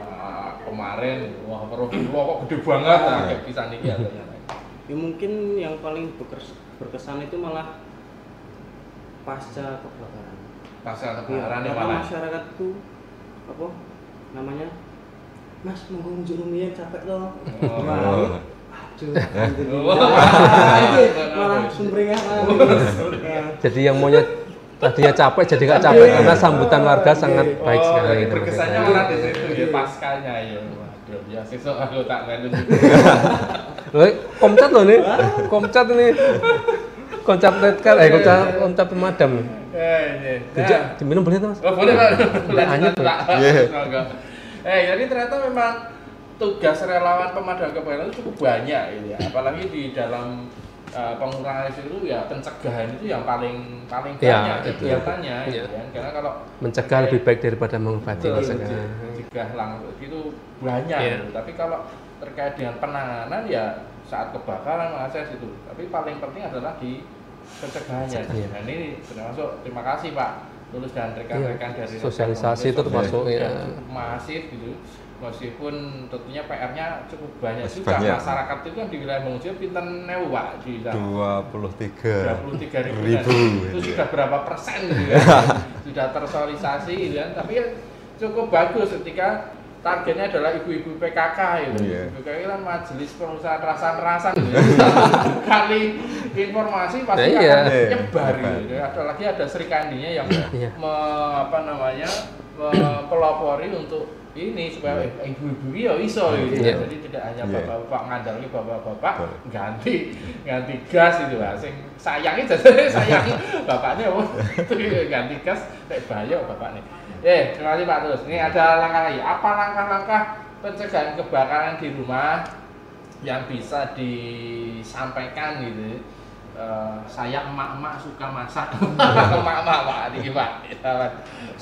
kemarin? Wah, kok gede banget, kayak bisa nih ya. Ya mungkin yang paling berkesan itu malah pasca kebakaran. Pasca kebakaran ya, malah masyarakat itu apa namanya, Mas mau ngunjuk rumiyin capek loh. Aduh, malah sumringah. Jadi yang maunya tadinya capek jadi nggak capek karena sambutan warga sangat baik sekali. Berkesannya malah di situ ya, paskanya ya. Waduh, ya sesuk aku tak melu. Komcat loh nih, komcat ini, komcat netcar, komcat pemadam. Diminum boleh tuh Mas? Oh boleh Pak. Lanjut tuh. Jadi ternyata memang tugas relawan pemadam kebakaran itu cukup banyak gitu ya. Apalagi di dalam pengurangan itu ya pencegahan itu yang paling banyak kegiatannya gitu kan. Karena kalau mencegah lebih baik daripada mengobati, mencegah langsung itu banyak gitu. Tapi kalau terkait dengan penanganan ya saat kebakaran akses itu. Tapi paling penting adalah di pencegahannya. Nah ini termasuk terima kasih Pak Tulus dan rekan-rekan dari sosialisasi itu termasuk ya masif gitu. Meskipun tentunya PR-nya cukup banyak juga. Masyarakat itu kan di wilayah Mongjo pinten newu Pak di 23.000. Itu sudah berapa persen gitu ya. Sudah tersosialisasi gitu kan. Tapi cukup bagus ketika targetnya adalah ibu-ibu PKK gitu. Ibu PKK kan majelis perusahaan rasan-rasan gitu. Kali informasi pasti akan nyebar gitu. Ada Sri Kandinya yang pelopori untuk ini supaya ibu-ibu ya iso gitu. Jadi tidak hanya bapak-bapak ngandalki bapak-bapak ganti gas itu lah. Sing sayangi sayangi bapaknya itu ganti gas nek bahaya bapaknya. Terima kasih Pak Tulus. Ini ada langkah lagi. Apa langkah-langkah pencegahan kebakaran di rumah yang bisa disampaikan gitu? Saya emak-emak suka masak. Emak-emak Pak, ini Pak.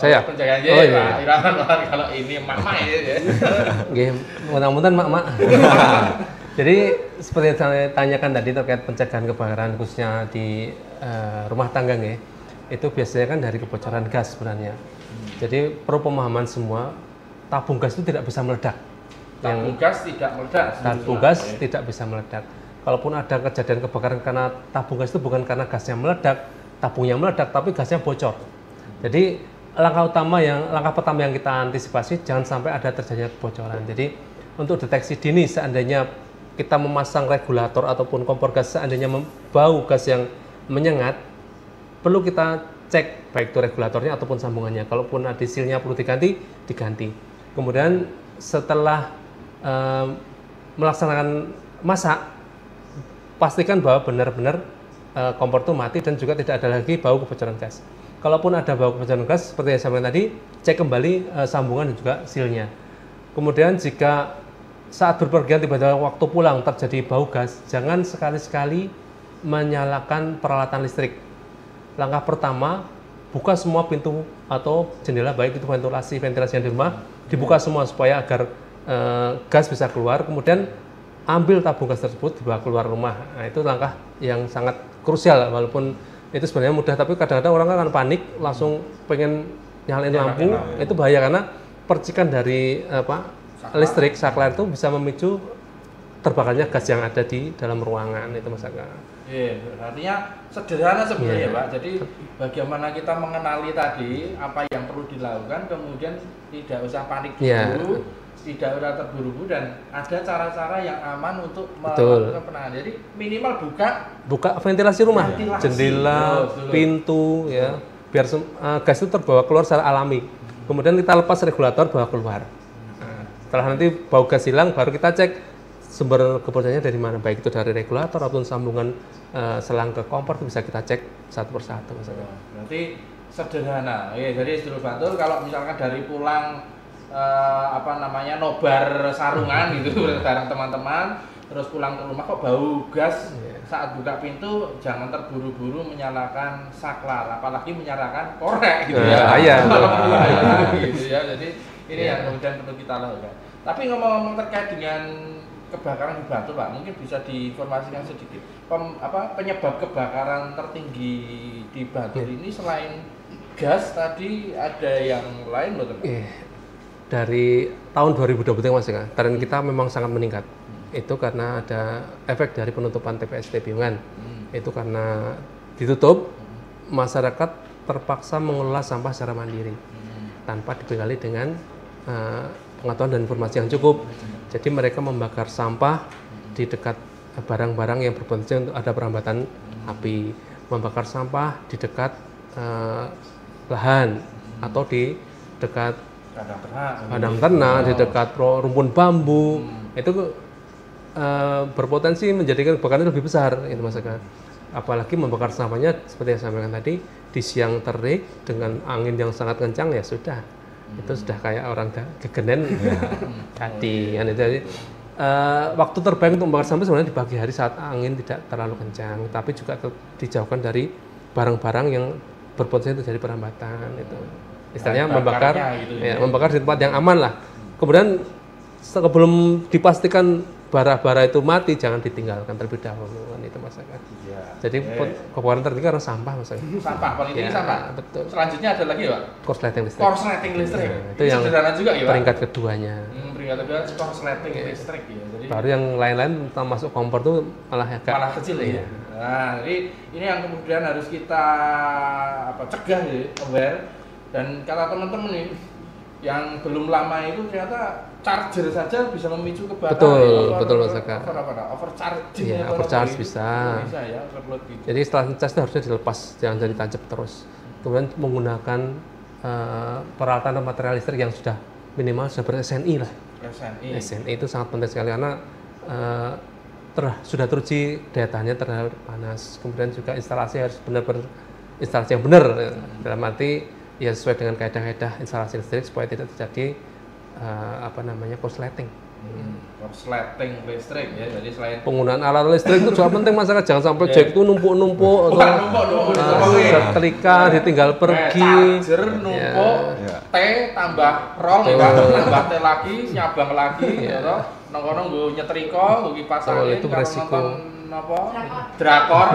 Saya pencegahan Pak Irawan kalau ini emak-emak ya. Nggih, mudah-mudahan emak-emak. Jadi seperti yang saya tanyakan tadi terkait pencegahan kebakaran khususnya di rumah tangga nggih. Itu biasanya kan dari kebocoran gas sebenarnya. Jadi perlu pemahaman semua, tabung gas itu tidak bisa meledak. Tabung gas tidak meledak. Tabung gas tidak bisa meledak. Kalaupun ada kejadian kebakaran karena tabung gas itu bukan karena gasnya meledak, tabungnya meledak, tapi gasnya bocor. Jadi langkah pertama yang kita antisipasi jangan sampai ada terjadinya kebocoran. Jadi untuk deteksi dini seandainya kita memasang regulator ataupun kompor gas seandainya bau gas yang menyengat, perlu kita cek baik itu regulatornya ataupun sambungannya. Kalaupun ada silnya perlu diganti. Kemudian setelah melaksanakan masak, pastikan bahwa benar-benar kompor itu mati dan juga tidak ada lagi bau kebocoran gas. Kalaupun ada bau kebocoran gas, seperti yang saya sampaikan tadi, cek kembali sambungan dan juga silnya. Kemudian jika saat berpergian tiba-tiba waktu pulang terjadi bau gas, jangan sekali-sekali menyalakan peralatan listrik. Langkah pertama, buka semua pintu atau jendela, baik itu ventilasi yang di rumah, dibuka semua supaya agar gas bisa keluar. Kemudian ambil tabung gas tersebut dibawa keluar rumah. Nah, itu langkah yang sangat krusial, walaupun itu sebenarnya mudah, tapi kadang-kadang orang akan panik langsung pengen nyalain lampu. Itu bahaya karena percikan dari listrik saklar itu bisa memicu terbakarnya gas yang ada di dalam ruangan itu Mas Aga. Artinya sederhana sebenarnya Pak. Jadi bagaimana kita mengenali tadi apa yang perlu dilakukan, kemudian tidak usah panik dulu, tidak usah terburu-buru, dan ada cara-cara yang aman untuk melakukan penanganan. Jadi minimal buka ventilasi rumah, jendela, pintu ya, biar gas itu terbawa keluar secara alami. Kemudian kita lepas regulator bawa keluar. Setelah nanti bau gas hilang, baru kita cek sumber kebocorannya dari mana, baik itu dari regulator ataupun sambungan selang ke kompor, itu bisa kita cek satu persatu. Berarti sederhana. Jadi sedulur Bantul kalau misalkan dari pulang nobar sarungan gitu bareng teman-teman, terus pulang ke rumah kok bau gas, saat buka pintu jangan terburu-buru menyalakan saklar, apalagi menyalakan korek gitu gitu ya. Jadi ini yang kemudian perlu kita lakukan. Tapi ngomong-ngomong terkait dengan kebakaran di Bantul, Pak, mungkin bisa diinformasikan sedikit penyebab kebakaran tertinggi di Bantul ini selain gas tadi ada yang lain loh, teman? Dari tahun 2023 Mas ya, tren kita memang sangat meningkat. Itu karena ada efek dari penutupan TPST Piungan. Itu karena ditutup, masyarakat terpaksa mengelola sampah secara mandiri tanpa dibekali dengan pengetahuan dan informasi yang cukup. Jadi mereka membakar sampah di dekat barang-barang yang berpotensi untuk ada perambatan api, membakar sampah di dekat lahan atau di dekat padang ternak, di dekat rumpun bambu. Itu berpotensi menjadikan kebakaran lebih besar, itu Mas Eka. Apalagi membakar sampahnya seperti yang saya sampaikan tadi di siang terik dengan angin yang sangat kencang, ya sudah. Itu sudah kayak orang gegenen tadi. Jadi waktu terbaik untuk membakar sampah sebenarnya di pagi hari saat angin tidak terlalu kencang, tapi juga dijauhkan dari barang-barang yang berpotensi terjadi perambatan. Itu istilahnya membakar, gitu membakar di tempat yang aman lah. Kemudian sebelum dipastikan bara-bara itu mati, jangan ditinggalkan terlebih dahulu, kan itu Mas Eka. Jadi kebakaran tertinggi karena sampah, Mas Eka. Sampah, paling tinggi sampah. Betul. Selanjutnya ada lagi ya, Pak? Korsleting listrik. Korsleting listrik. Itu yang sederhana juga ya, Pak? Peringkat keduanya. Peringkat kedua korsleting listrik ya. Jadi baru yang lain-lain termasuk kompor tuh malah kecil ya. Nah, jadi ini yang kemudian harus kita cegah ya, aware. Dan kata teman-teman nih, yang belum lama itu ternyata charger saja bisa memicu kebakaran. Betul Mas Eka. Overcharging. Iya, overcharge bisa. Bisa ya, overload gitu. Jadi setelah cas itu harusnya dilepas, jangan jadi tancap terus. Kemudian menggunakan peralatan dan material listrik yang sudah minimal sudah ber-SNI lah. SNI itu sangat penting sekali karena sudah teruji daya tahannya terhadap panas. Kemudian juga instalasi harus benar-benar instalasi yang benar, dalam arti ya sesuai dengan kaidah-kaidah instalasi listrik supaya tidak terjadi korsleting. Korsleting listrik ya, jadi selain penggunaan alat listrik itu juga penting masyarakat, jangan sampai jack itu numpuk-numpuk atau setrika ditinggal pergi, charger numpuk, T tambah roll tambah T lagi, nyabang lagi, nongkrong gue nyetrika, gue kipas angin, itu beresiko drakor,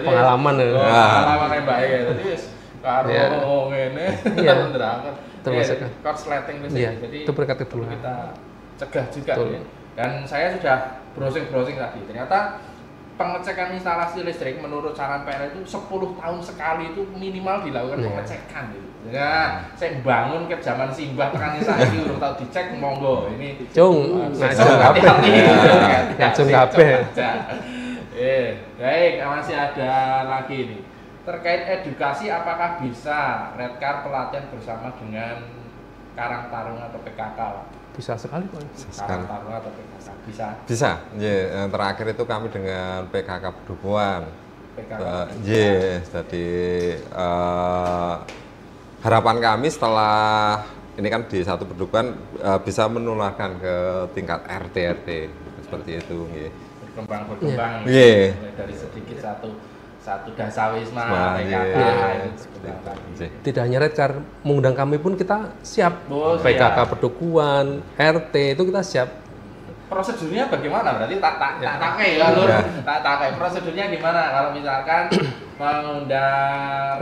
pengalaman yang baik ya, jadi karo ngene drakor. Korsleting listrik, jadi itu peringkat kedua kita cegah juga ya. Dan saya sudah browsing tadi, ternyata pengecekan instalasi listrik menurut saran PLN itu 10 tahun sekali itu minimal dilakukan pengecekan gitu. Ya, saya bangun ke zaman simbah tekan saya urung tau dicek, monggo ini cung kabeh. Baik, masih ada lagi nih. Terkait edukasi, apakah bisa Redcar pelatihan bersama dengan Karang Taruna atau PKK? Bisa sekali Pak. Karang Taruna atau PKK bisa. Bisa. Yang terakhir itu kami dengan PKK Pedukuhan. Jadi harapan kami setelah ini kan di satu Pedukuhan bisa menularkan ke tingkat RT seperti itu. Berkembang dari sedikit satu dasawisma PKK tidak hanya Redcar, mengundang kami pun kita siap. PKK Pedukuhan, RT itu kita siap. Prosedurnya bagaimana? Berarti tak prosedurnya gimana kalau misalkan mengundang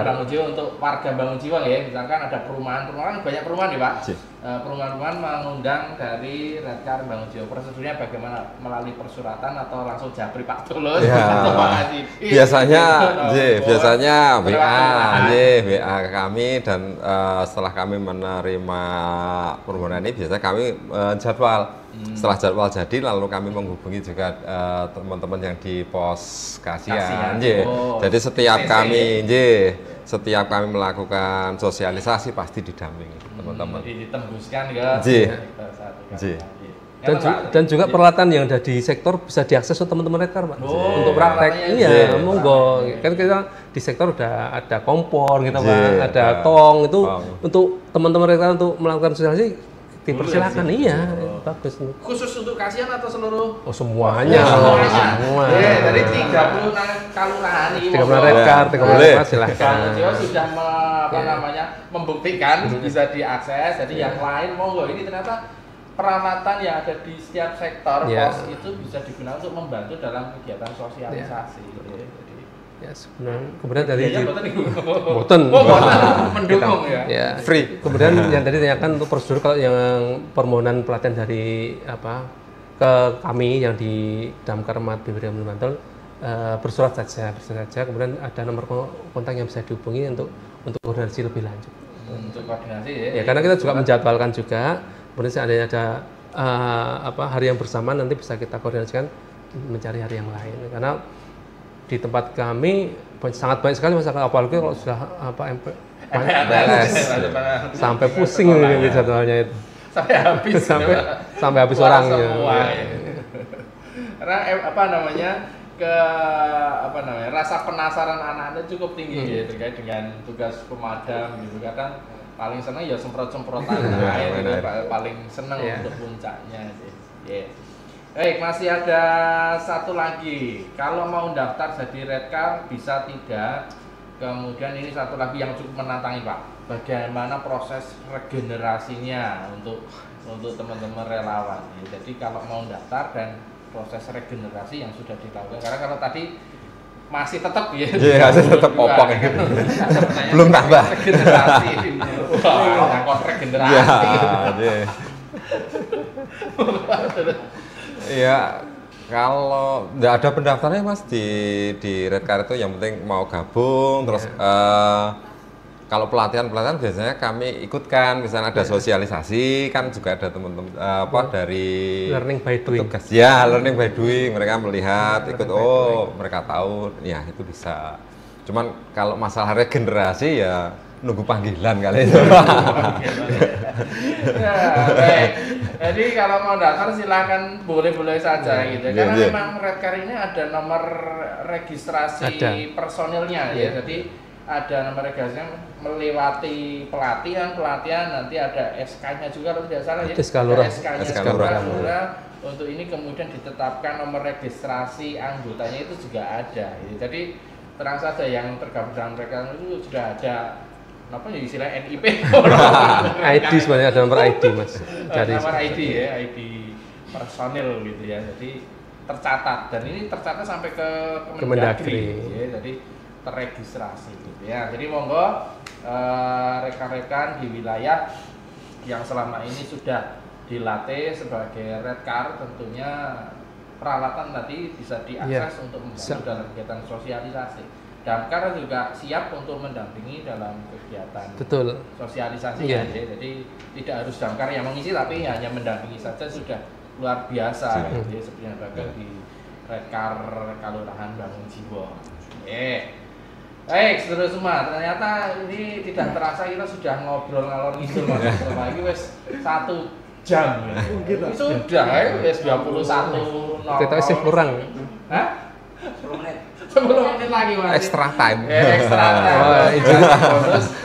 Bangun Jiwa untuk warga Bangun Jiwa ya, misalkan ada perumahan banyak perumahan ya Pak. Perumahan-perumahan mengundang dari Redcar Bangun Jiwa. Prosedurnya bagaimana? Melalui persuratan atau langsung japri Pak Tulus? Biasanya WA ke kami, dan setelah kami menerima permohonan ini biasanya kami jadwal. Setelah jadwal jadi lalu kami menghubungi juga teman-teman yang di pos kasihan. Jadi setiap kami melakukan sosialisasi pasti didampingi teman-teman. Ditembuskan ke Dan juga peralatan yang ada di sektor bisa diakses oleh teman-teman Redcar, Pak. Untuk praktek. Iya, monggo. Kan kita di sektor udah ada kompor gitu, Pak. Ada tong itu untuk teman-teman Redcar untuk melakukan sosialisasi dipersilakan. Iya, bagus. Khusus untuk Kasihan atau seluruh? Oh, semuanya. Semua. Dari 30 kelurahan ini. 30 Redcar, 30 Redcar silakan. Jawa sudah membuktikan bisa diakses. Jadi yang lain monggo, ini ternyata peralatan yang ada di setiap sektor pos itu bisa digunakan untuk membantu dalam kegiatan sosialisasi. Ya sebenarnya kemudian dari boten mendukung ya. Free. Kemudian yang tadi tanyakan untuk prosedur kalau yang permohonan pelatihan dari ke kami yang di Damkar Mat BPD Bantul bersurat saja. Kemudian ada nomor kontak yang bisa dihubungi untuk koordinasi lebih lanjut. Untuk koordinasi ya. Karena kita juga menjadwalkan juga. Kemudian seandainya ada hari yang bersamaan nanti bisa kita koordinasikan mencari hari yang lain. Karena di tempat kami sangat banyak sekali masyarakat, apalagi kalau sudah sampai pusing ini jadwalnya itu. Sampai habis orangnya. Karena rasa penasaran anak-anak cukup tinggi ya terkait dengan tugas pemadam gitu. Kadang paling senang ya semprot-semprotan air itu paling senang untuk puncaknya sih. Baik, masih ada satu lagi. Kalau mau daftar jadi Redcar bisa tidak. Kemudian ini satu lagi yang cukup menantang Pak. Bagaimana proses regenerasinya untuk teman-teman relawan. Jadi kalau mau daftar dan proses regenerasi yang sudah dilakukan. Karena kalau tadi masih tetap ya. Iya, masih tetap popok ya. Belum tambah. Regenerasi. Wah, regenerasi. Iya, kalau nggak ada pendaftarannya Mas di Redcar itu yang penting mau gabung terus kalau pelatihan biasanya kami ikutkan, misalnya ada sosialisasi kan juga ada teman-teman dari learning by doing. Petugas. Ya, learning by doing, mereka melihat ikut mereka tahu ya itu bisa. Cuman kalau masalah regenerasi ya nunggu panggilan kali itu. Ya, baik. Jadi kalau mau daftar silahkan boleh-boleh saja gitu. Karena memang Redcar ini ada nomor registrasi personilnya ya. Jadi ada nomor registrasinya melewati pelatihan nanti ada SK-nya juga kalau tidak salah ya. SK-nya Lurah. Untuk ini kemudian ditetapkan nomor registrasi anggotanya itu juga ada. Jadi terang saja yang tergabung dalam Redcar itu sudah ada istilah NIP. ID sebenarnya ada nomor ID Mas. Nomor ID ya, ID personil gitu ya. Jadi tercatat dan ini tercatat sampai ke Kemendagri ya. Jadi terregistrasi gitu ya. Jadi monggo rekan-rekan di wilayah yang selama ini sudah dilatih sebagai Redcar tentunya peralatan tadi bisa diakses untuk membantu dalam kegiatan sosialisasi. Damkar juga siap untuk mendampingi dalam kegiatan sosialisasi ya. Jadi tidak harus Damkar yang mengisi tapi hanya mendampingi saja sudah luar biasa gitu ya, seperti yang bahkan di Redcar Kelurahan Bangunjiwo. Baik, saudara semua, ternyata ini tidak terasa kita sudah ngobrol ngalor ngidul Mas. Ini wis 1 jam ya. Sudah wis 21 Kita isi kurang. Hah? 10 menit lagi Mas. Extra time. Extra time.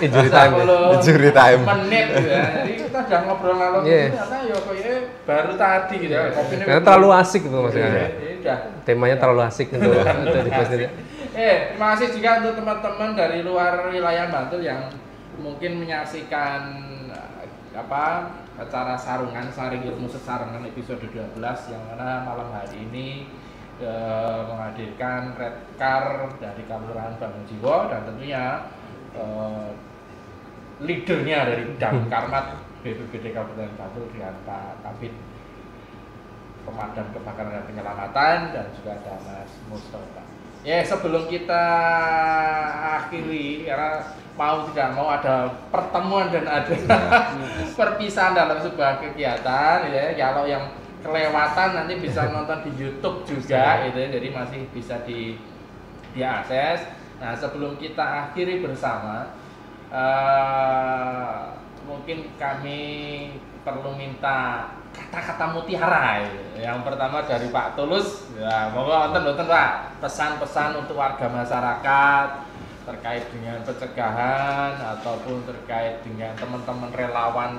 Injury time. Menit gitu ya. Jadi kita udah ngobrol ngalor ngidul ternyata ya kayaknya baru tadi gitu ya. Karena terlalu asik gitu Mas. Udah. Temanya terlalu asik untuk dibahas. Terima kasih juga untuk teman-teman dari luar wilayah Bantul yang mungkin menyaksikan acara Saring Ilmu Sesarengan episode 12 yang mana malam hari ini menghadirkan Redcar dari Kelurahan Bangunjiwo dan tentunya leadernya dari Damkar Mat BPBD Kabupaten Bantul dengan Pak Kabid Pemadam Kebakaran dan Penyelamatan dan juga ada Mas Mustafa. Ya, sebelum kita akhiri karena mau tidak mau ada pertemuan dan ada perpisahan dalam sebuah kegiatan ya. Kalau yang kelewatan nanti bisa nonton di YouTube juga gitu ya. Jadi masih bisa diakses. Nah, sebelum kita akhiri bersama mungkin kami perlu minta kata-kata mutiara. Yang pertama dari Pak Tulus, ya monggo wonten Pak pesan-pesan untuk warga masyarakat terkait dengan pencegahan ataupun terkait dengan teman-teman relawan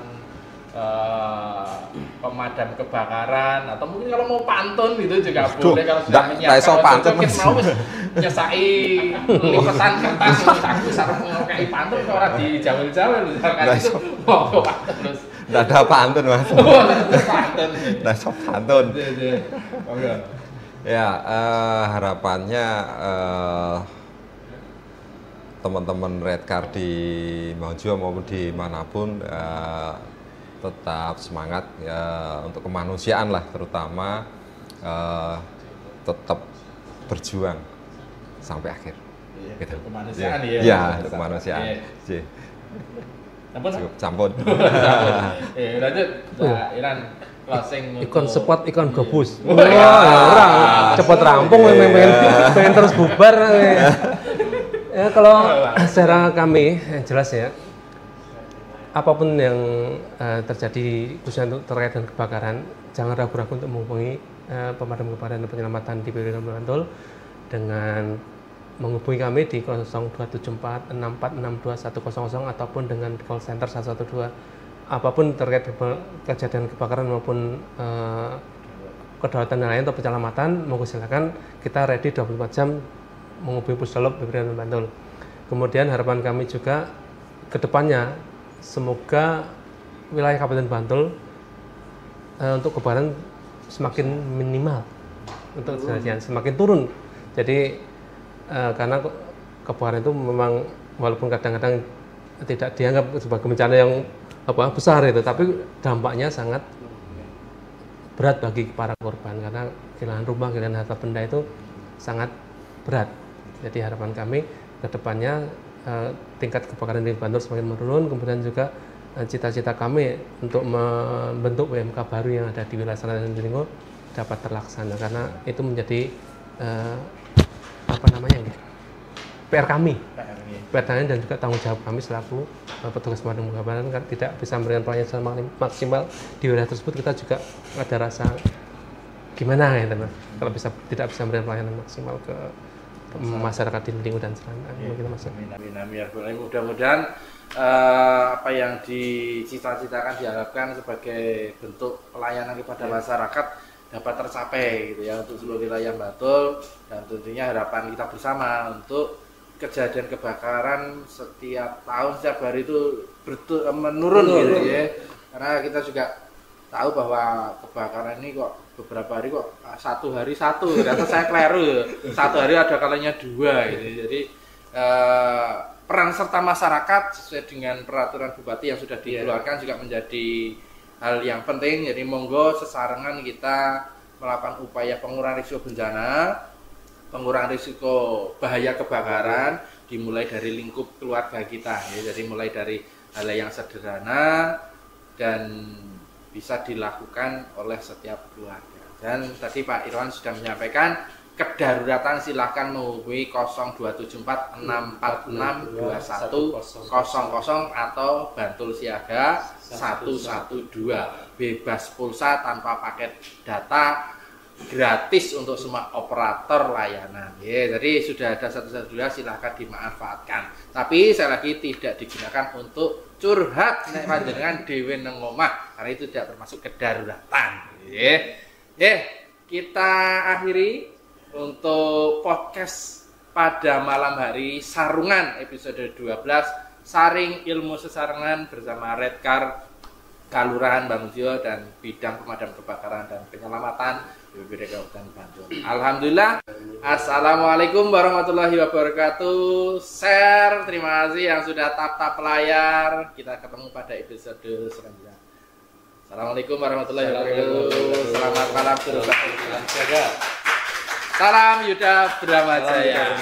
pemadam kebakaran, atau mungkin kalau mau pantun gitu juga boleh. Kalau sudah menyiapkan pantun mau nyesai lipesan kertas aku sareng kayak pantun orang di jawel-jawel misalkan itu mau pantun terus. Nggak ada pantun Mas. Pantun. Nggak ada pantun. Monggo. Ya, harapannya teman-teman Redcar di Maujo maupun di manapun tetap semangat ya, untuk kemanusiaan lah, terutama tetap berjuang sampai akhir. Gitu. Kemanusiaan ya. Iya, untuk kemanusiaan. Iya. Cukup campur. Lanjut, Mbak Iran closing Ikon spot, ikon gabus. Orang cepet rampung, pengen terus bubar. Ya, kalau secara kami jelas ya, apapun yang terjadi khususnya untuk terkait dengan kebakaran, jangan ragu-ragu untuk menghubungi pemadam kebakaran dan penyelamatan di PWD Bantul dengan menghubungi kami di 02746462100 ataupun dengan call center 112. Apapun terkait kejadian kebakaran maupun kedaulatan yang lain atau penyelamatan, monggo silakan, kita ready 24 jam menghubungi Pusdalop BPD Bantul. Kemudian harapan kami juga ke depannya, semoga wilayah Kabupaten Bantul untuk kebakaran semakin minimal, untuk kejadian semakin turun. Jadi karena kebakaran itu memang walaupun kadang-kadang tidak dianggap sebagai bencana yang besar itu, tapi dampaknya sangat berat bagi para korban karena kehilangan rumah, kehilangan harta benda itu sangat berat. Jadi harapan kami ke depannya tingkat kebakaran di Bantul semakin menurun, kemudian juga cita-cita kami untuk membentuk WMK baru yang ada di wilayah Selatan Jawa dapat terlaksana, karena itu menjadi PR kami dan juga tanggung jawab kami selaku petugas pemadam kebakaran. Kan tidak bisa memberikan pelayanan secara maksimal di wilayah tersebut, kita juga ada rasa gimana ya teman, kalau tidak bisa memberikan pelayanan maksimal ke masyarakat di lingkungan dan sekitar. Mudah-mudahan apa yang dicita-citakan, diharapkan sebagai bentuk pelayanan kepada masyarakat dapat tercapai gitu ya, untuk seluruh wilayah Bantul. Dan tentunya harapan kita bersama untuk kejadian kebakaran setiap tahun, setiap hari itu menurun gitu ya, karena kita juga tahu bahwa kebakaran ini kok beberapa hari kok satu hari satu, ternyata saya keliru, satu hari ada kalanya dua gitu. Jadi peran serta masyarakat sesuai dengan peraturan bupati yang sudah dikeluarkan juga menjadi hal yang penting. Jadi monggo sesarengan kita melakukan upaya pengurangan risiko bencana, pengurangan risiko bahaya kebakaran, dimulai dari lingkup keluarga kita ya. Jadi mulai dari hal yang sederhana dan bisa dilakukan oleh setiap keluarga. Dan tadi Pak Irwan sudah menyampaikan, kedaruratan silahkan menghubungi 02746462100 atau Bantul Siaga 112, bebas pulsa tanpa paket data, gratis untuk semua operator layanan. Ya, jadi sudah ada 112, silahkan dimanfaatkan. Tapi saya lagi tidak digunakan untuk curhat nek panjenengan dhewe nang omah, karena itu tidak termasuk kedaruratan. Kita akhiri untuk podcast pada malam hari Sarungan episode 12, Saring Ilmu Sesarengan bersama Redcar Kalurahan Bangjo dan bidang pemadam kebakaran dan penyelamatan BPD Kabupaten Bantul. Alhamdulillah. Assalamualaikum warahmatullahi wabarakatuh. Share, terima kasih yang sudah tap layar. Kita ketemu pada episode selanjutnya. Assalamualaikum warahmatullahi wabarakatuh. Selamat malam seluruh. Salam Yuda Bramajaya.